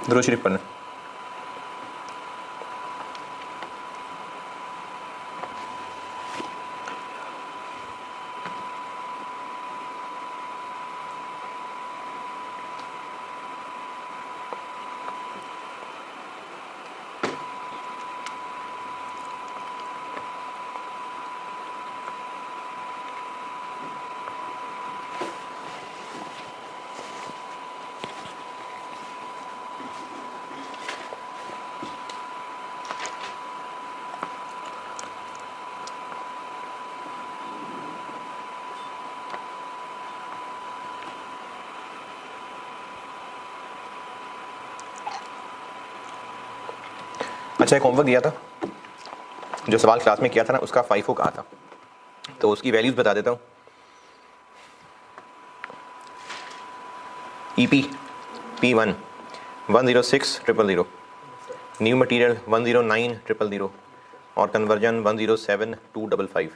दुरूद शरीफ पढ़ना। अच्छा, एक होमवर्क दिया था, जो सवाल क्लास में किया था ना, उसका फाइफो कहा था, तो उसकी वैल्यूज बता देता हूँ। EP P1 106,000, न्यू मटेरियल 109,000 और कन्वर्जन 107,255।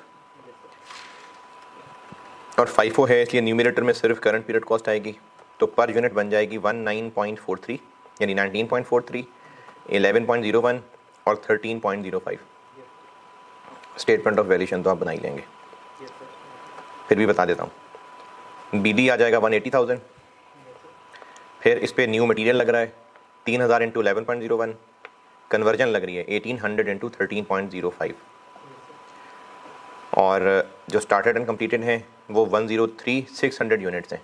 और फाइफो है इसलिए न्यूमरेटर में सिर्फ करंट पीरियड कॉस्ट आएगी, तो पर यूनिट बन जाएगी 19.43 यानी 19.43, 11.01 और 13.05। स्टेटमेंट ऑफ वैल्यूएशन तो आप बना ही लेंगे, फिर भी बता देता हूँ। BD आ जाएगा 180,000, फिर इस पर न्यू मटेरियल लग रहा है 3,000 इंटू 11.01, कन्वर्जन लग रही है 1,800 इंटू 13.05, और जो स्टार्टेड एंड कम्प्लीटेड हैं वो 103,600 यूनिट्स हैं।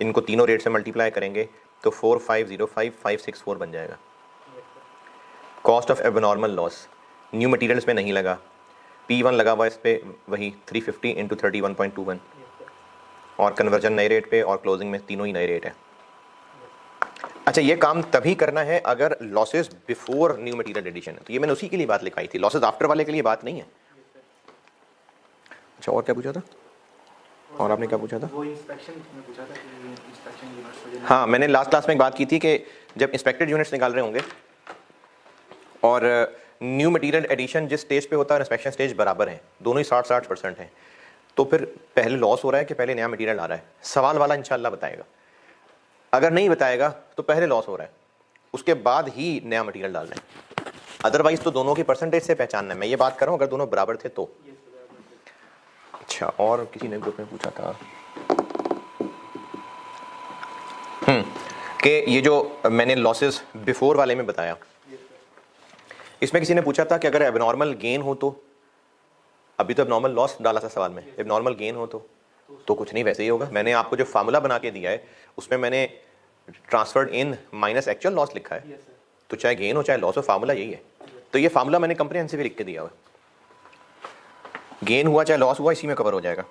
इनको तीनों रेट से मल्टीप्लाई करेंगे तो 4505,564 बन जाएगा। Cost of abnormal loss, new material इसमें नहीं लगा, P1 लगा हुआ इस पर वही 350 इंटू 31.21, और कन्वर्जन नए रेट पे और क्लोजिंग में तीनों ही नए रेट है। अच्छा, ये काम तभी करना है अगर losses before new material addition है, तो ये मैंने उसी के लिए बात लिखाई थी, लॉसेस आफ्टर वाले के लिए बात नहीं है। अच्छा, और क्या पूछा था? और आपने क्या पूछा था? वो इंस्पेक्शन में पूछा था कि इंस्पेक्शन यूनिट्स। हाँ, मैंने लास्ट क्लास में एक बात की थी कि जब इंस्पेक्टेड यूनिट्स निकाल रहे होंगे और न्यू मटेरियल एडिशन जिस स्टेज पे होता है, इंस्पेक्शन स्टेज बराबर हैं, दोनों ही 60% हैं, तो फिर पहले लॉस हो रहा है कि पहले नया मटेरियल आ रहा है? सवाल वाला इंशाल्लाह बताएगा। अगर नहीं बताएगा तो पहले लॉस हो रहा है, उसके बाद ही नया मटेरियल डालना है, अदरवाइज तो दोनों की परसेंटेज से पहचानना है। मैं ये बात कर रहा हूँ अगर दोनों बराबर थे तो। अच्छा, और किसी ने ग्रुप में पूछा था कि ये जो मैंने लॉसेस बिफोर वाले में बताया, इसमें किसी ने पूछा था कि अगर एबनॉर्मल गेन हो तो, अभी तो एबनॉर्मल लॉस डाला था सवाल में, एबनॉर्मल गेन हो तो कुछ नहीं, वैसे ही होगा। मैंने आपको जो फार्मूला बना के दिया है उसमें मैंने ट्रांसफर्ड इन माइनस एक्चुअल लॉस लिखा है, तो चाहे गेन हो चाहे लॉस हो, फार्मूला यही है। तो ये फार्मूला मैंने कंप्रिहेंसिव लिख के दिया हुआ है, गेन हुआ चाहे लॉस हुआ इसी में कवर हो जाएगा।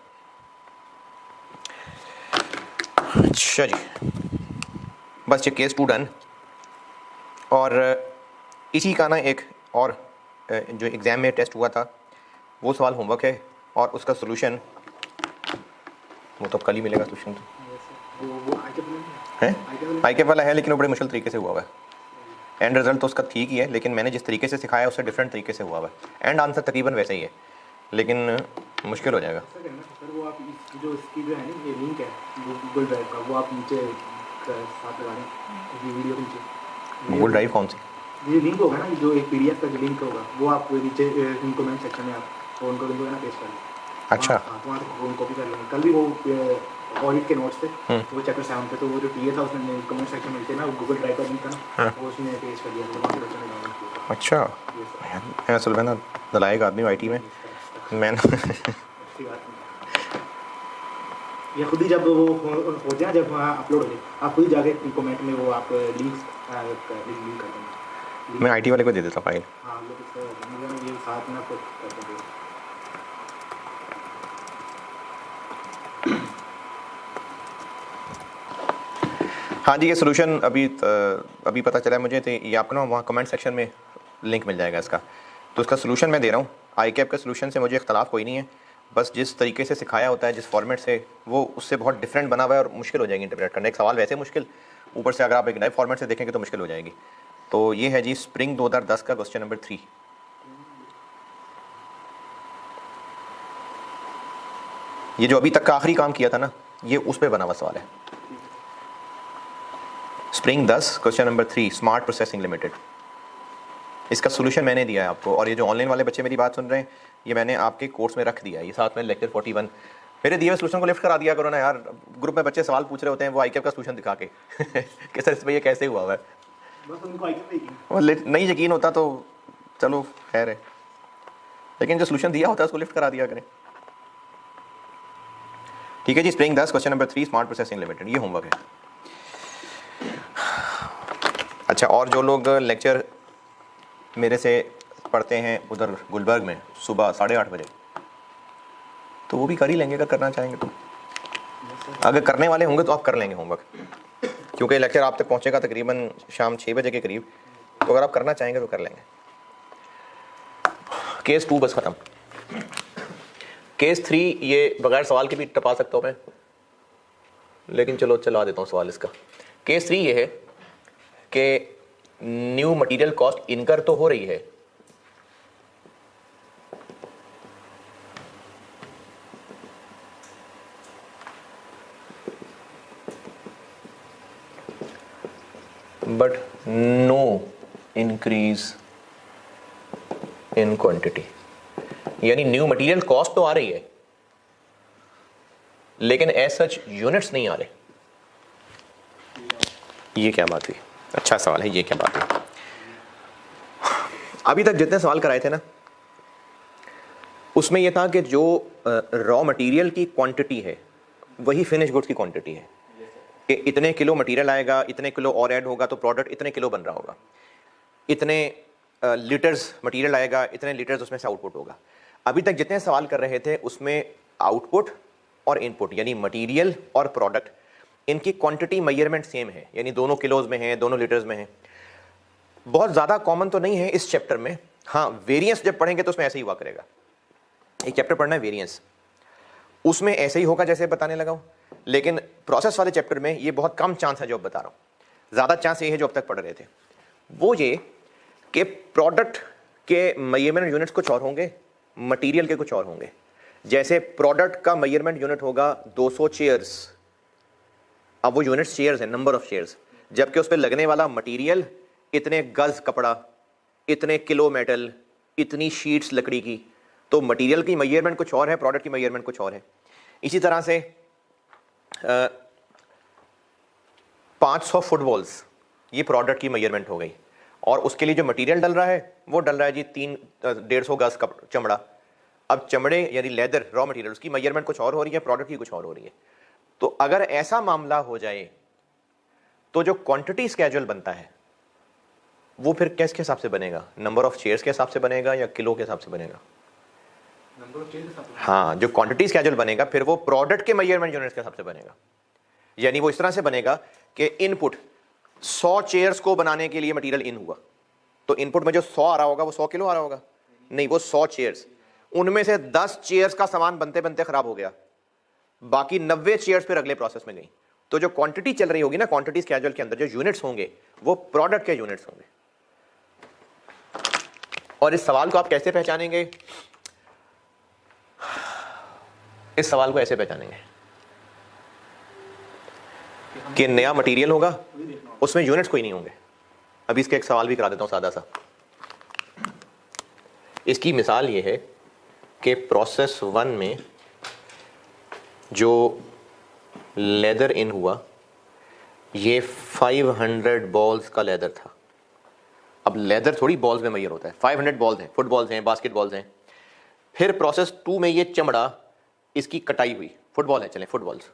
अच्छा जी, बस ये केस 2 डन। और इसी का ना एक और जो एग्ज़ाम में टेस्ट हुआ था वो सवाल होमवर्क है, और उसका सोल्यूशन वो तो कल ही मिलेगा सोल्यूशन। तो वो है ICAP वाला है, लेकिन वो बड़े मुश्किल तरीके से हुआ हुआ है। एंड रिजल्ट तो उसका ठीक ही है, लेकिन मैंने जिस तरीके से सिखाया उससे डिफरेंट तरीके से हुआ हुआ है। एंड आंसर तकरीबन वैसे ही है, लेकिन मुश्किल हो जाएगा। सर वो आप जो इसकी जो है ना ये लिंक है गूगल ड्राइव का, वो आप नीचे साथ लगा दें वीडियो के नीचे। गूगल ड्राइव कौन सी? ये लिंक होगा ना, जो एक PDF का जो लिंक होगा वो आप नीचे कमेंट सेक्शन में आप फ़ोन को ना पेस्ट कर लें। अच्छा, तो वहाँ फ़ोन कॉपी कर लेंगे। कल भी वो ऑडिट के नोट्स थे, वो चैप्टर 7 थे, तो वो जो TA था उसने कमेंट सेक्शन में थे ना, गूगल ड्राइव का लिंक था ना, वो उसने पेस्ट कर दिया, तो वहाँ से बच्चों ने डाउनलोड किया। अच्छा, मैं असल में ना दलाएग आदमी हूँ IT में, मैं या खुद ही जब वो हो जाए, जब वहाँ अपलोड हो जाए, आप खुद ही जाके कमेंट में वो आप लिंक कर देंगे। मैं IT वाले को दे देता फाइल। हाँ, ये साथ में आपको कर देंगे। हाँ जी, ये सोल्यूशन अभी पता चला है मुझे, तो ये आपको ना वहाँ कमेंट सेक्शन में लिंक मिल जाएगा इसका। तो इसका सोल्यूशन मैं दे रहा हूँ। ICAP का सोल्यूशन से मुझे इख्तलाफ कोई नहीं है, बस जिस तरीके से सिखाया होता है, जिस फॉर्मेट से, वो उससे बहुत डिफरेंट बना हुआ है और मुश्किल हो जाएगी इंटरप्रेट करना। एक सवाल वैसे मुश्किल, ऊपर से अगर आप एक नए फॉर्मेट से देखेंगे तो मुश्किल हो जाएगी। तो ये है जी स्प्रिंग 2010 का क्वेश्चन नंबर 3। ये जो अभी तक का आखिरी काम किया था ना, ये उस पर बना हुआ सवाल है। Spring 10 question number 3 smart processing limited. इसका सोल्यूशन मैंने दिया है आपको, और ये जो ऑनलाइन वाले बच्चे मेरी बात सुन रहे हैं ये मैंने आपके कोर्स में रख दिया है, ये साथ में लेक्चर 41। मेरे दिए हुए सोल्यूशन को लिफ्ट करा दिया करो ना यार। ग्रुप में बच्चे सवाल पूछ रहे होते हैं वो आईकेप का सोल्यूशन दिखा के कि सर इसमें ये कैसे हुआ है, बस उनको आईक्यू पे यकीन। वो नहीं यकीन होता तो चलो खैर है, लेकिन जो सोल्यूशन दिया होता है उसको लिफ्ट करा दिया करें। ठीक है जी, spring 10 question number 3 smart processing limited, ये होमवर्क है। अच्छा, और जो लोग लेक्चर मेरे से पढ़ते हैं उधर गुलबर्ग में सुबह 8:30 बजे, तो वो भी कर ही लेंगे अगर करना चाहेंगे तो। अगर करने वाले होंगे तो आप कर लेंगे होमवर्क, क्योंकि लेक्चर आप तक पहुंचेगा तकरीबन शाम 6 बजे के करीब, तो अगर आप करना चाहेंगे तो कर लेंगे। केस 2 बस ख़त्म। केस 3 ये बगैर सवाल के भी टपा सकता हूँ मैं, लेकिन चलो चला देता हूँ सवाल इसका। केस 3 ये है कि न्यू मटेरियल कॉस्ट इनकर तो हो रही है, but no increase in quantity. यानी न्यू मटेरियल कॉस्ट तो आ रही है लेकिन एज सच यूनिट्स नहीं आ रहे। ये क्या बात हुई? अच्छा सवाल है, ये क्या बात है। अभी तक जितने सवाल कराए थे ना उसमें यह था कि जो रॉ मटेरियल की क्वांटिटी है वही फिनिश गुड्स की क्वांटिटी है, कि इतने किलो मटेरियल आएगा, इतने किलो और ऐड होगा तो प्रोडक्ट इतने किलो बन रहा होगा, इतने लीटर्स मटेरियल आएगा, इतने लीटर्स उसमें से आउटपुट होगा। अभी तक जितने सवाल कर रहे थे उसमें आउटपुट और इनपुट यानी मटेरियल और प्रोडक्ट, इनकी क्वांटिटी मेजरमेंट सेम है, यानी दोनों किलोज में है, दोनों लीटर्स में है। बहुत ज़्यादा कॉमन तो नहीं है इस चैप्टर में। हाँ, वेरिएंस जब पढ़ेंगे तो उसमें ऐसे ही हुआ करेगा। एक चैप्टर पढ़ना है वेरिएंस, उसमें ऐसे ही होगा जैसे बताने लगा हूँ, लेकिन प्रोसेस वाले चैप्टर में ये बहुत कम चांस है जो अब बता रहा हूँ। ज़्यादा चांस ये है जो अब तक पढ़ रहे थे, वो ये कि प्रोडक्ट के मेजरमेंट यूनिट्स कुछ और होंगे, मटेरियल के कुछ और होंगे। जैसे प्रोडक्ट का मेजरमेंट यूनिट होगा 200 चेयर्स, अब वो यूनिट्स चेयर्स है, नंबर ऑफ चेयर्स, जबकि उस पर लगने वाला मटेरियल इतने गज कपड़ा, इतने किलो मेटल, इतनी शीट्स लकड़ी की। तो मटेरियल की मेजरमेंट कुछ और है, प्रोडक्ट की मेजरमेंट कुछ और है। इसी तरह से 500 फुटबॉल्स, ये प्रोडक्ट की मेजरमेंट हो गई, और उसके लिए जो मटेरियल डल रहा है वो डल रहा है जी 150 गज चमड़ा। अब चमड़े यानी लेदर रॉ मटेरियल, उसकी मेजरमेंट कुछ और हो रही है, प्रोडक्ट की कुछ और हो रही है। तो अगर ऐसा मामला हो जाए तो जो क्वांटिटी स्केड्यूल बनता है वो फिर किसके हिसाब से बनेगा? नंबर ऑफ चेयर्स के हिसाब से बनेगा या किलो के हिसाब से बनेगा? नंबर ऑफ चेयर्स के हिसाब से। हाँ, जो क्वांटिटी स्केड्यूल बनेगा फिर वो प्रोडक्ट के मेजरमेंट यूनिट्स के हिसाब से बनेगा। यानी वो इस तरह से बनेगा कि इनपुट 100 चेयर्स को बनाने के लिए मटेरियल इन हुआ, तो इनपुट में जो 100 आ रहा होगा वो 100 किलो आ रहा होगा? नहीं, वो 100 चेयर्स, उनमें से 10 चेयर्स का सामान बनते बनते खराब हो गया, बाकी 90 चेयर्स फिर अगले प्रोसेस में गई। तो जो क्वांटिटी चल रही होगी ना, क्वांटिटी स्केड्यूल के अंदर जो यूनिट्स होंगे वो प्रोडक्ट के यूनिट्स होंगे। और इस सवाल को आप कैसे पहचानेंगे? इस सवाल को ऐसे पहचानेंगे कि नया मटेरियल होगा, उसमें यूनिट्स कोई नहीं होंगे। अभी इसके एक सवाल भी करा देता हूं सादा सा। इसकी मिसाल ये है कि प्रोसेस 1 में जो लेदर इन हुआ ये 500 बॉल्स का लेदर था। अब लेदर थोड़ी बॉल्स में मेजर होता है, 500 बॉल्स हैं, फुटबॉल्स हैं, बास्केटबॉल्स हैं। फिर प्रोसेस 2 में ये चमड़ा, इसकी कटाई हुई, फुटबॉल है, चलें फुटबॉल्स।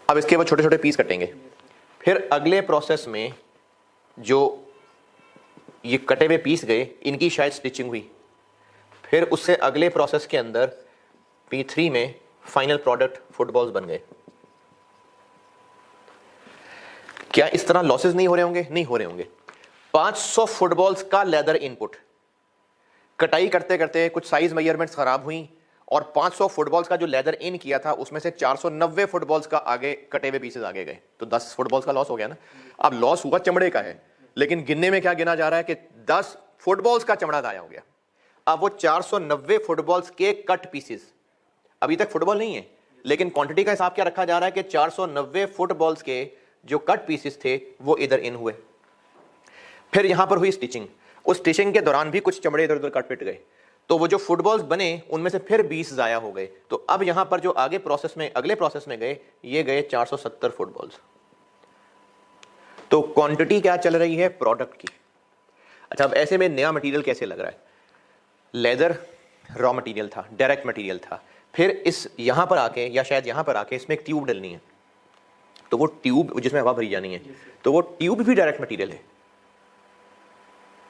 अब इसके वो छोटे छोटे पीस कटेंगे। फिर अगले प्रोसेस में जो ये कटे हुए पीस गए, इनकी शायद स्टिचिंग हुई। फिर उससे अगले प्रोसेस के अंदर P3 में फाइनल प्रोडक्ट फुटबॉल्स बन गए। क्या इस तरह लॉसेस नहीं हो रहे होंगे? नहीं हो रहे होंगे। 500 फुटबॉल्स का लेदर इनपुट, कटाई करते करते कुछ साइज मेजरमेंट्स खराब हुई, और 500 फुटबॉल्स का जो लेदर इन किया था उसमें से 490 फुटबॉल्स का आगे कटे हुए पीसेस आगे गए, तो 10 फुटबॉल्स का लॉस हो गया ना। अब लॉस हुआ चमड़े का है, लेकिन गिनने में क्या गिना जा रहा है कि 10 फुटबॉल्स का चमड़ा गायब हो गया। अब वो 490 फुटबॉल्स के कट पीसेस, अभी तक फुटबॉल नहीं है लेकिन क्वांटिटी का हिसाब क्या रखा जा रहा है कि 490 फुटबॉल्स के जो कट पीसेस थे वो इधर इन हुए। फिर यहां पर हुई स्टिचिंग, उस स्टिचिंग के दौरान भी कुछ चमड़े इधर उधर कट पिट गए, तो वो जो फुटबॉल्स बने उनमें से फिर 20 जाया हो गए। तो अब यहां पर जो आगे प्रोसेस में, अगले प्रोसेस में गए, ये गए 470 फुटबॉल्स। तो क्वांटिटी क्या चल रही है? प्रोडक्ट की। अच्छा, अब ऐसे में नया मटेरियल कैसे लग रहा है? लेदर रॉ मटेरियल था, डायरेक्ट मटेरियल था, फिर इस यहां पर आके या शायद यहां पर आके इसमें एक ट्यूब डलनी है, तो वो ट्यूब जिसमें हवा भरी जानी है, तो वो ट्यूब भी डायरेक्ट मटेरियल है।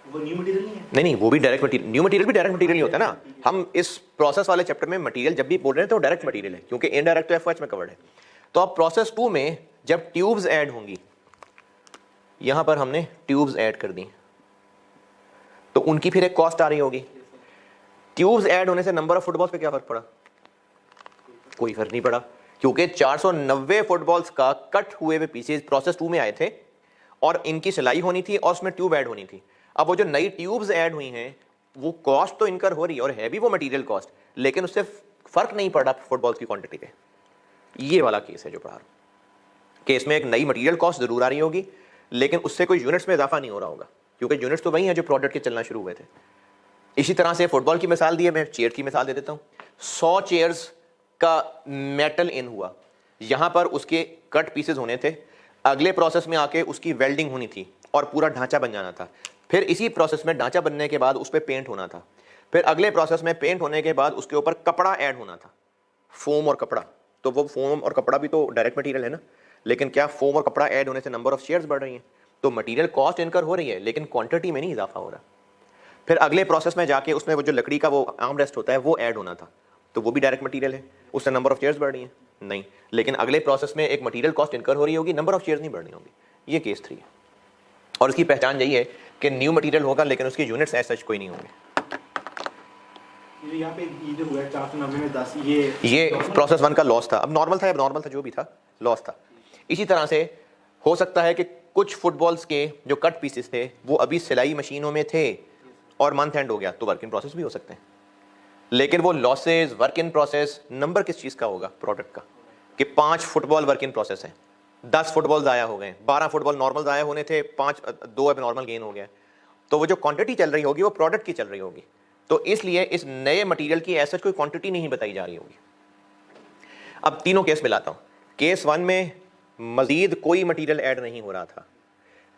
वो न्यू मटेरियल नहीं है? नहीं, वो भी डायरेक्ट मटेरियल, न्यू मटेरियल भी डायरेक्ट मटेरियल ही होता है ना। हम इस प्रोसेस वाले चैप्टर में मटेरियल जब भी बोल रहे हैं तो डायरेक्ट मटेरियल है, क्योंकि इनडायरेक्ट तो एफओएच में कवर्ड है। तो अब प्रोसेस 2 में जब ट्यूब्स ऐड होंगी, यहां पर हमने ट्यूब्स ऐड कर दी, तो उनकी फिर एक कॉस्ट आ रही होगी। ट्यूब्स ऐड होने से नंबर ऑफ फुटबॉल्स पे क्या फर्क पड़ा? कोई फर्क नहीं पड़ा, क्योंकि 490 फुटबॉल्स का कट हुए हुए पीसेस प्रोसेस 2 में आए थे और इनकी सिलाई होनी थी और उसमें ट्यूब ऐड होनी थी। अब वो जो नई ट्यूब्स ऐड हुई हैं वो कॉस्ट तो इनकर हो रही है और है भी वो मटेरियल कॉस्ट, लेकिन उससे फर्क नहीं पड़ रहा फुटबॉल्स की क्वांटिटी पे। ये वाला केस है जो पढ़ा रहा हूं। केस में एक नई मटेरियल कॉस्ट जरूर आ रही होगी, लेकिन उससे कोई यूनिट्स में इजाफा नहीं हो रहा होगा, क्योंकि यूनिट्स तो वही हैं जो प्रोडक्ट के चलना शुरू हुए थे। इसी तरह से फुटबॉल की मिसाल दी है, मैं चेयर की मिसाल दे देता हूँ। 100 चेयर्स का मेटल इन हुआ, यहां पर उसके कट पीसेस होने थे, अगले प्रोसेस में आके उसकी वेल्डिंग होनी थी और पूरा ढांचा बन जाना था। फिर इसी प्रोसेस में ढांचा बनने के बाद उस पर पेंट होना था, फिर अगले प्रोसेस में पेंट होने के बाद उसके ऊपर कपड़ा ऐड होना था, फोम और कपड़ा। तो वो फोम और कपड़ा भी तो डायरेक्ट मटेरियल है ना, लेकिन क्या फोम और कपड़ा ऐड होने से नंबर ऑफ शेयर्स बढ़ रही हैं, तो मटेरियल कॉस्ट इनकर हो रही है, लेकिन क्वांटिटी में नहीं इजाफा हो रहा। फिर अगले प्रोसेस में जाके उसमें वो जो लकड़ी का वो आर्म रेस्ट होता है वो ऐड होना था, तो वो भी डायरेक्ट मटेरियल है, उससे नंबर ऑफ शेयर्स बढ़ रही हैं नहीं, लेकिन अगले प्रोसेस में एक मटेरियल कॉस्ट इनकर हो रही होगी, नंबर ऑफ शेयर्स नहीं बढ़ रही होगी। ये केस 3 है, और इसकी पहचान यही है कि न्यू मटेरियल होगा लेकिन उसकी यूनिट्स एज सच कोई नहीं होंगे। यहाँ पे ये जो हुआ 490 में 10, ये प्रोसेस 1 का लॉस था। अब नॉर्मल था, अब नॉर्मल था, जो भी था लॉस था। इसी तरह से हो सकता है कि कुछ फुटबॉल्स के जो कट पीसेस थे वो अभी सिलाई मशीनों में थे और मंथ एंड हो गया, तो वर्क इन प्रोसेस भी हो सकते हैं, लेकिन वो losses work in process number किस चीज़ का होगा? प्रोडक्ट का। कि 5 फुटबॉल वर्क इन प्रोसेस है, 10 फुटबॉल ज़ाया हो गए, 12 फुटबॉल नॉर्मल ज़ाया होने थे, 2 अब नॉर्मल गेन हो गया, तो वो जो क्वांटिटी चल रही होगी वो प्रोडक्ट की चल रही होगी। तो इसलिए इस नए मटेरियल की ऐसा कोई क्वांटिटी नहीं बताई जा रही होगी। अब तीनों केस मिलाता हूँ। केस 1 में मजीद कोई मटेरियल ऐड नहीं हो रहा था,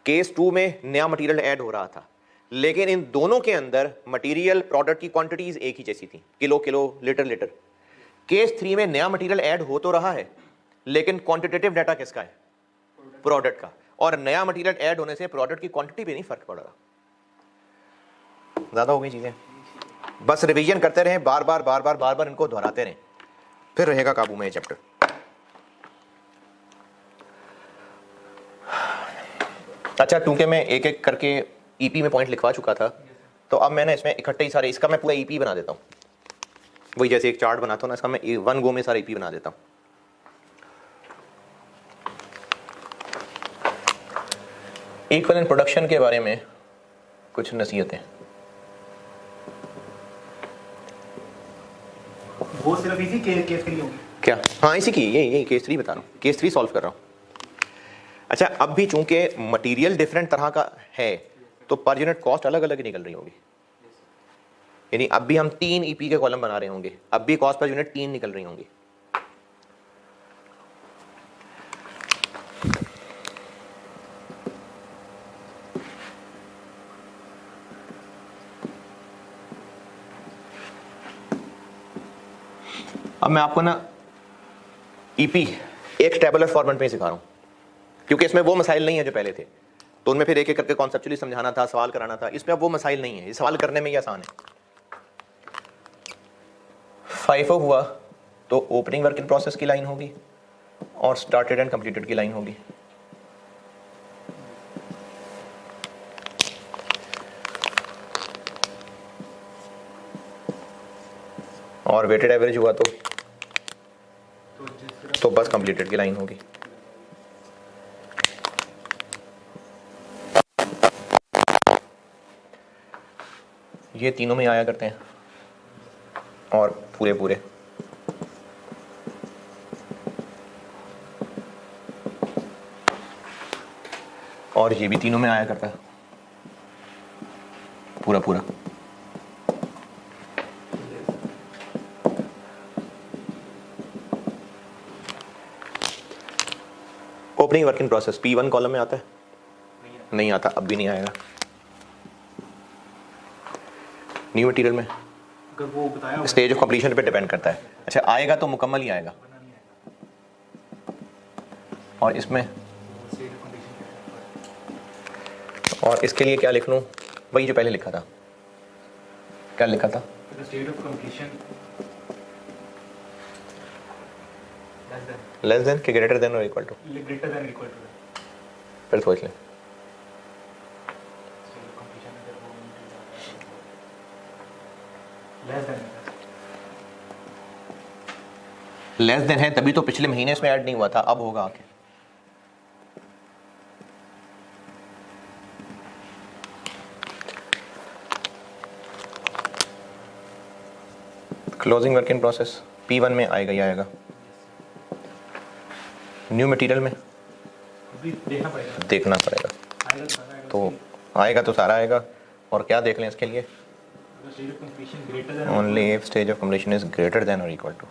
केस 2 में नया मटेरियल ऐड हो रहा था, लेकिन इन दोनों के अंदर मटेरियल प्रोडक्ट की क्वांटिटीज एक ही जैसी थी, kilo kilo, litre litre. Case 3 में नया मटेरियल ऐड हो तो रहा है, लेकिन क्वांटिटेटिव डाटा किसका है? प्रोडक्ट का, और नया मटेरियल ऐड होने से प्रोडक्ट की क्वांटिटी पे नहीं फर्क पड़ रहा। ज्यादा हो गई चीजें, बस रिवीजन करते रहें, बार बार इनको दोहराते रहें, फिर रहेगा काबू में ये चैप्टर। अच्छा, क्योंकि मैं एक एक करके ईपी में पॉइंट लिखवा चुका था, तो अब मैंने इसमें इकट्ठे ही सारे, इसका मैं पूरा ईपी बना देता हूँ। वही जैसे एक चार्ट बनाता हूँ ना, इसका मैं 1 गो में सारा ईपी बना देता हूँ। इक्विवेलेंट प्रोडक्शन के बारे में कुछ नसीहतें। वो सिर्फ इसी केस के लिए होगी क्या? हाँ, इसी की, यही केस 3 बता रहा हूँ, केस 3 सॉल्व कर रहा हूँ। अच्छा, अब भी चूंकि मटेरियल डिफरेंट तरह का है, तो पर यूनिट कॉस्ट अलग अलग निकल रही होगी। यानी अब भी हम 3 ईपी के कॉलम बना रहे होंगे, अब भी कॉस्ट पर यूनिट 3 निकल रही होंगी। अब मैं आपको ना ईपी एक टेबुलर फॉर्मेट में सिखा रहा हूं, क्योंकि इसमें वो मसाइल नहीं है जो पहले थे, तो उनमें फिर एक एक करके कॉन्सेप्चुअली समझाना था, सवाल कराना था। इसमें अब वो मसाइल नहीं है, ये सवाल करने में ही आसान है। FIFO हुआ तो ओपनिंग वर्क इन प्रोसेस की लाइन होगी और स्टार्टेड एंड कंप्लीटेड की लाइन होगी। और वेटेड एवरेज हुआ तो बस कंप्लीटेड की लाइन होगी। ये तीनों में आया करते हैं और पूरे पूरे और ये भी तीनों में आया करता है पूरा पूरा। Opening work in process P1 column में आता है? नहीं आता, अब भी नहीं आएगा। न्यू मटेरियल में अगर वो बताया हुआ स्टेज ऑफ कंप्लीशन पे डिपेंड करता है। अच्छा, आएगा तो मुकम्मल ही आएगा। और इसमें और इसके लिए क्या लिख लूँ? वही जो पहले लिखा था। क्या लिखा था? State of completion less than के ग्रेटर देन और equal to? Greater than equal to. फिर सोच लें। लेस देन है तभी तो पिछले महीने इसमें ऐड नहीं हुआ था, अब होगा आके। Closing work in process P1 में आएगा ही आएगा। न्यू मटेरियल में देखना पड़ेगा। तो आएगा तो सारा आएगा। और क्या देख लें इसके लिए? Only if stage of completion is greater than और इक्वल टू।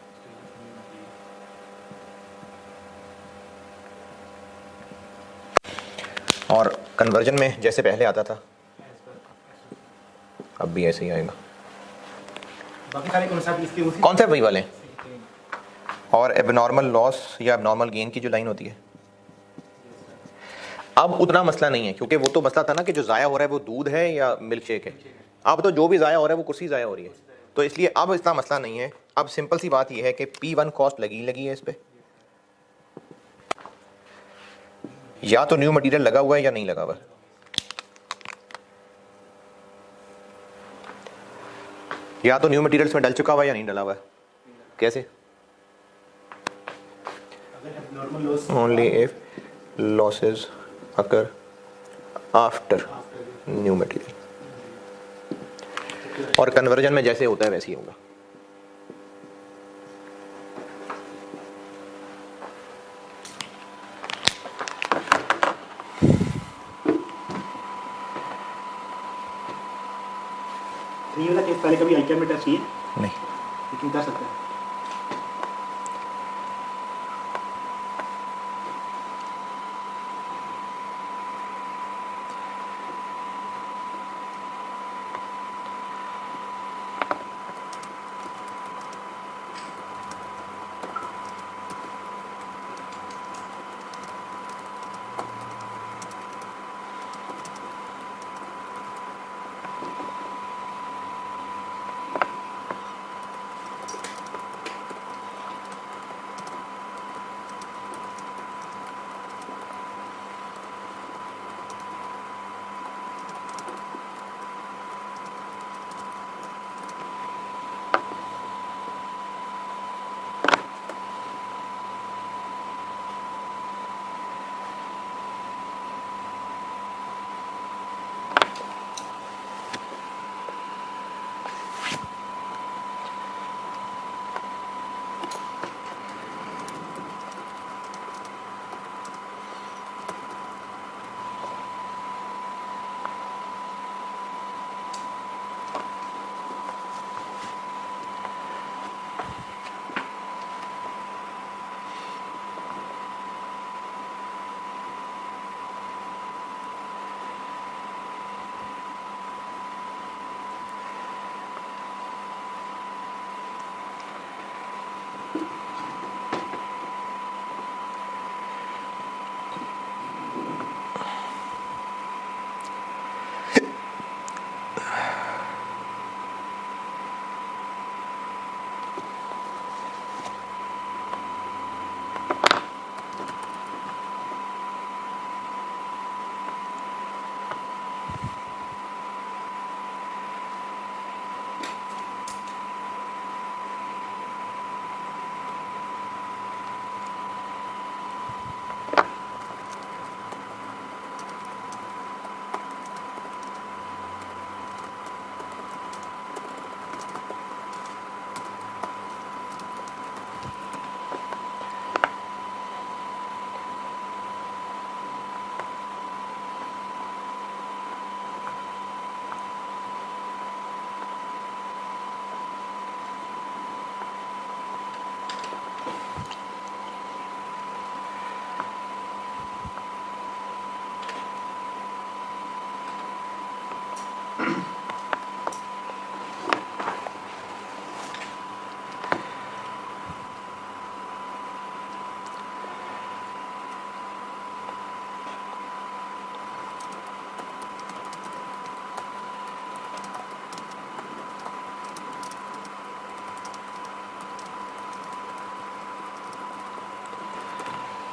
और कन्वर्जन में जैसे पहले आता था अब भी ऐसे ही आएगा। कॉन्सेप्ट वही वाले। और एबनॉर्मल लॉस या एबनॉर्मल गेन की जो लाइन होती है, अब उतना मसला नहीं है, क्योंकि वो तो मसला था ना कि जो ज़ाया हो रहा है वो दूध है या मिल्क शेक है। अब तो जो भी ज़ाया हो रहा है वो कुर्सी ज़ाया हो रही है, तो इसलिए अब इतना मसला नहीं है। अब सिंपल सी बात यह है कि P1 कॉस्ट लगी है इस पर, या तो न्यू मटेरियल लगा हुआ है या नहीं लगा हुआ है। या तो न्यू मटेरियल्स में डल चुका हुआ है या नहीं डला हुआ है। कैसे? Only if losses occur after new material. और कन्वर्जन में जैसे होता है वैसे ही होगा। ये वाला केस पहले कभी आईकैम में टेस्ट किए? नहीं। लेकिन कर सकते हैं।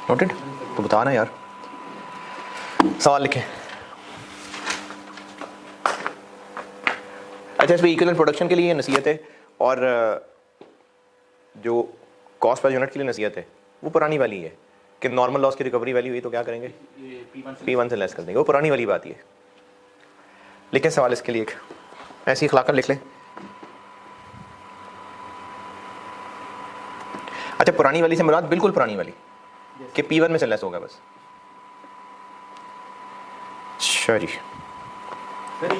नोटेड? तो बताना यार, सवाल लिखें। अच्छा, इसमें इक्विवेलेंट प्रोडक्शन के लिए नसीहत है और जो कॉस्ट पर यूनिट के लिए नसीहत है वो पुरानी वाली है कि नॉर्मल लॉस की रिकवरी वैल्यू हुई तो क्या करेंगे, P1 से लेस कर देंगे, वो पुरानी वाली बात ही है। लेकिन सवाल इसके लिए एक ऐसी खिलाकर लिख लें। अच्छा, पुरानी वाली से मुराद बिल्कुल पुरानी वाली कि P1 में से लेस होगा बस। अच्छा जी, सर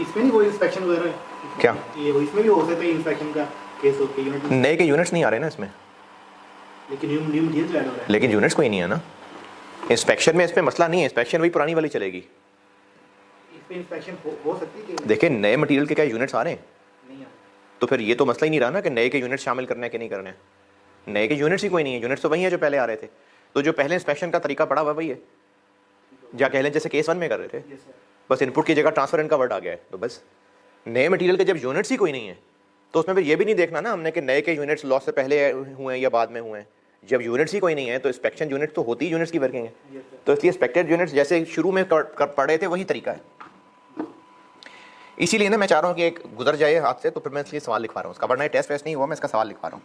इसमें नहीं वो इंस्पेक्शन वगैरह क्या ये वो इसमें भी हो सकता है इंस्पेक्शन का केस हो के यूनिट, नए के यूनिट्स नहीं आ रहे ना इसमें, लेकिन न्यू मटेरियल ऐड हो रहा है, लेकिन यूनिट्स कोई नहीं है ना इंस्पेक्शन में। इसमें मसला नहीं है, इंस्पेक्शन वही पुरानी वाली चलेगी। इस पे इंस्पेक्शन हो सकती है कि देखिए नए मटेरियल के क्या यूनिट्स आ रहे हैं, नहीं आ तो फिर ये तो मसला ही नहीं रहा ना कि नए के यूनिट शामिल करने हैं कि नहीं करने हैं। नए के यूनिट्स ही कोई नहीं है, यूनिट्स तो वही है जो पहले आ रहे थे। तो जो पहले इंस्पेक्शन का तरीका पड़ा हुआ वही है, या कह लें जैसे केस 1 में कर रहे थे, यस सर। बस इनपुट की जगह ट्रांसफर इनका वर्ड आ गया है। तो बस नए मटेरियल के जब यूनिट्स ही कोई नहीं है तो उसमें फिर ये भी नहीं देखना ना हमने कि नए के यूनिट्स लॉस से पहले हुए हैं या बाद में हुए हैं। जब यूनिट्स ही कोई नहीं है तो इंस्पेक्शन यूनिट तो होती ही यूनिट्स की वर्किंग है, यस सर। तो इसलिए एक्सपेक्टेड यूनिट्स जैसे शुरू में पढ़े थे वही तरीका है। इसीलिए ना मैं चाह रहा हूँ कि एक गुजर जाए हाथ से, तो फिर मैं इसलिए सवाल लिखवा रहा हूँ उसका, वरना टेस्ट वेस्ट नहीं हुआ, मैं इसका सवाल लिखवा रहा हूँ।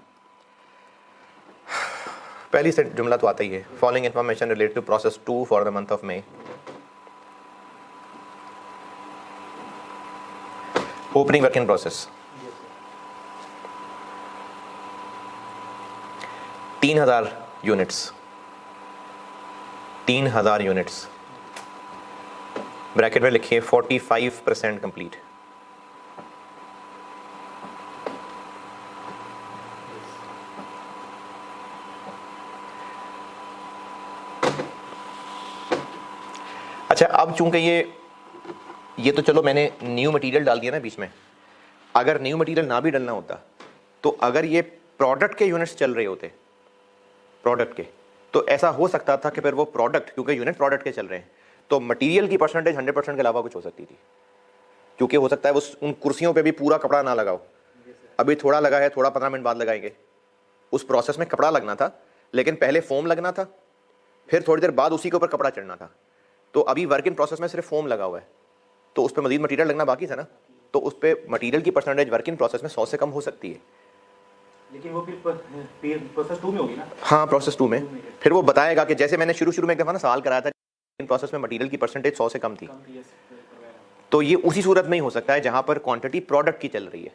पहली से जुमला तो आता ही है, following information related to process 2 for the month of May. Opening working process 3000 units, 3000 units, bracket में लिखिए 45% कंप्लीट। अच्छा, अब चूंकि ये तो चलो मैंने न्यू मटेरियल डाल दिया ना बीच में, अगर न्यू मटेरियल ना भी डालना होता तो अगर ये प्रोडक्ट के यूनिट्स चल रहे होते प्रोडक्ट के, तो ऐसा हो सकता था कि फिर वो प्रोडक्ट, क्योंकि यूनिट प्रोडक्ट के चल रहे हैं, तो मटेरियल की परसेंटेज 100% के अलावा कुछ हो सकती थी। क्योंकि हो सकता है वो उन कुर्सियों पे भी पूरा कपड़ा ना लगाओ, अभी थोड़ा लगा है, थोड़ा 15 मिनट बाद लगाएंगे। उस प्रोसेस में कपड़ा लगना था, लेकिन पहले फोम लगना था, फिर थोड़ी देर बाद उसी के ऊपर कपड़ा चढ़ना था। तो अभी वर्क इन प्रोसेस में सिर्फ फोम लगा हुआ है, तो उस पर मजीद मटेरियल लगना बाकी था ना, तो उस पर मटेरियल की परसेंटेज वर्क इन प्रोसेस में 100 से कम हो सकती है। लेकिन वो फिर प्रोसेस 2 में होगी ना। हाँ, प्रोसेस 2 में फिर वो बताएगा कि जैसे मैंने शुरू में एक दफ़ा ना सवाल कराया था, इन प्रोसेस में मटेरियल की परसेंटेज 100 से कम थी, तो ये उसी सूरत में ही हो सकता है जहाँ पर क्वांटिटी प्रोडक्ट की चल रही है।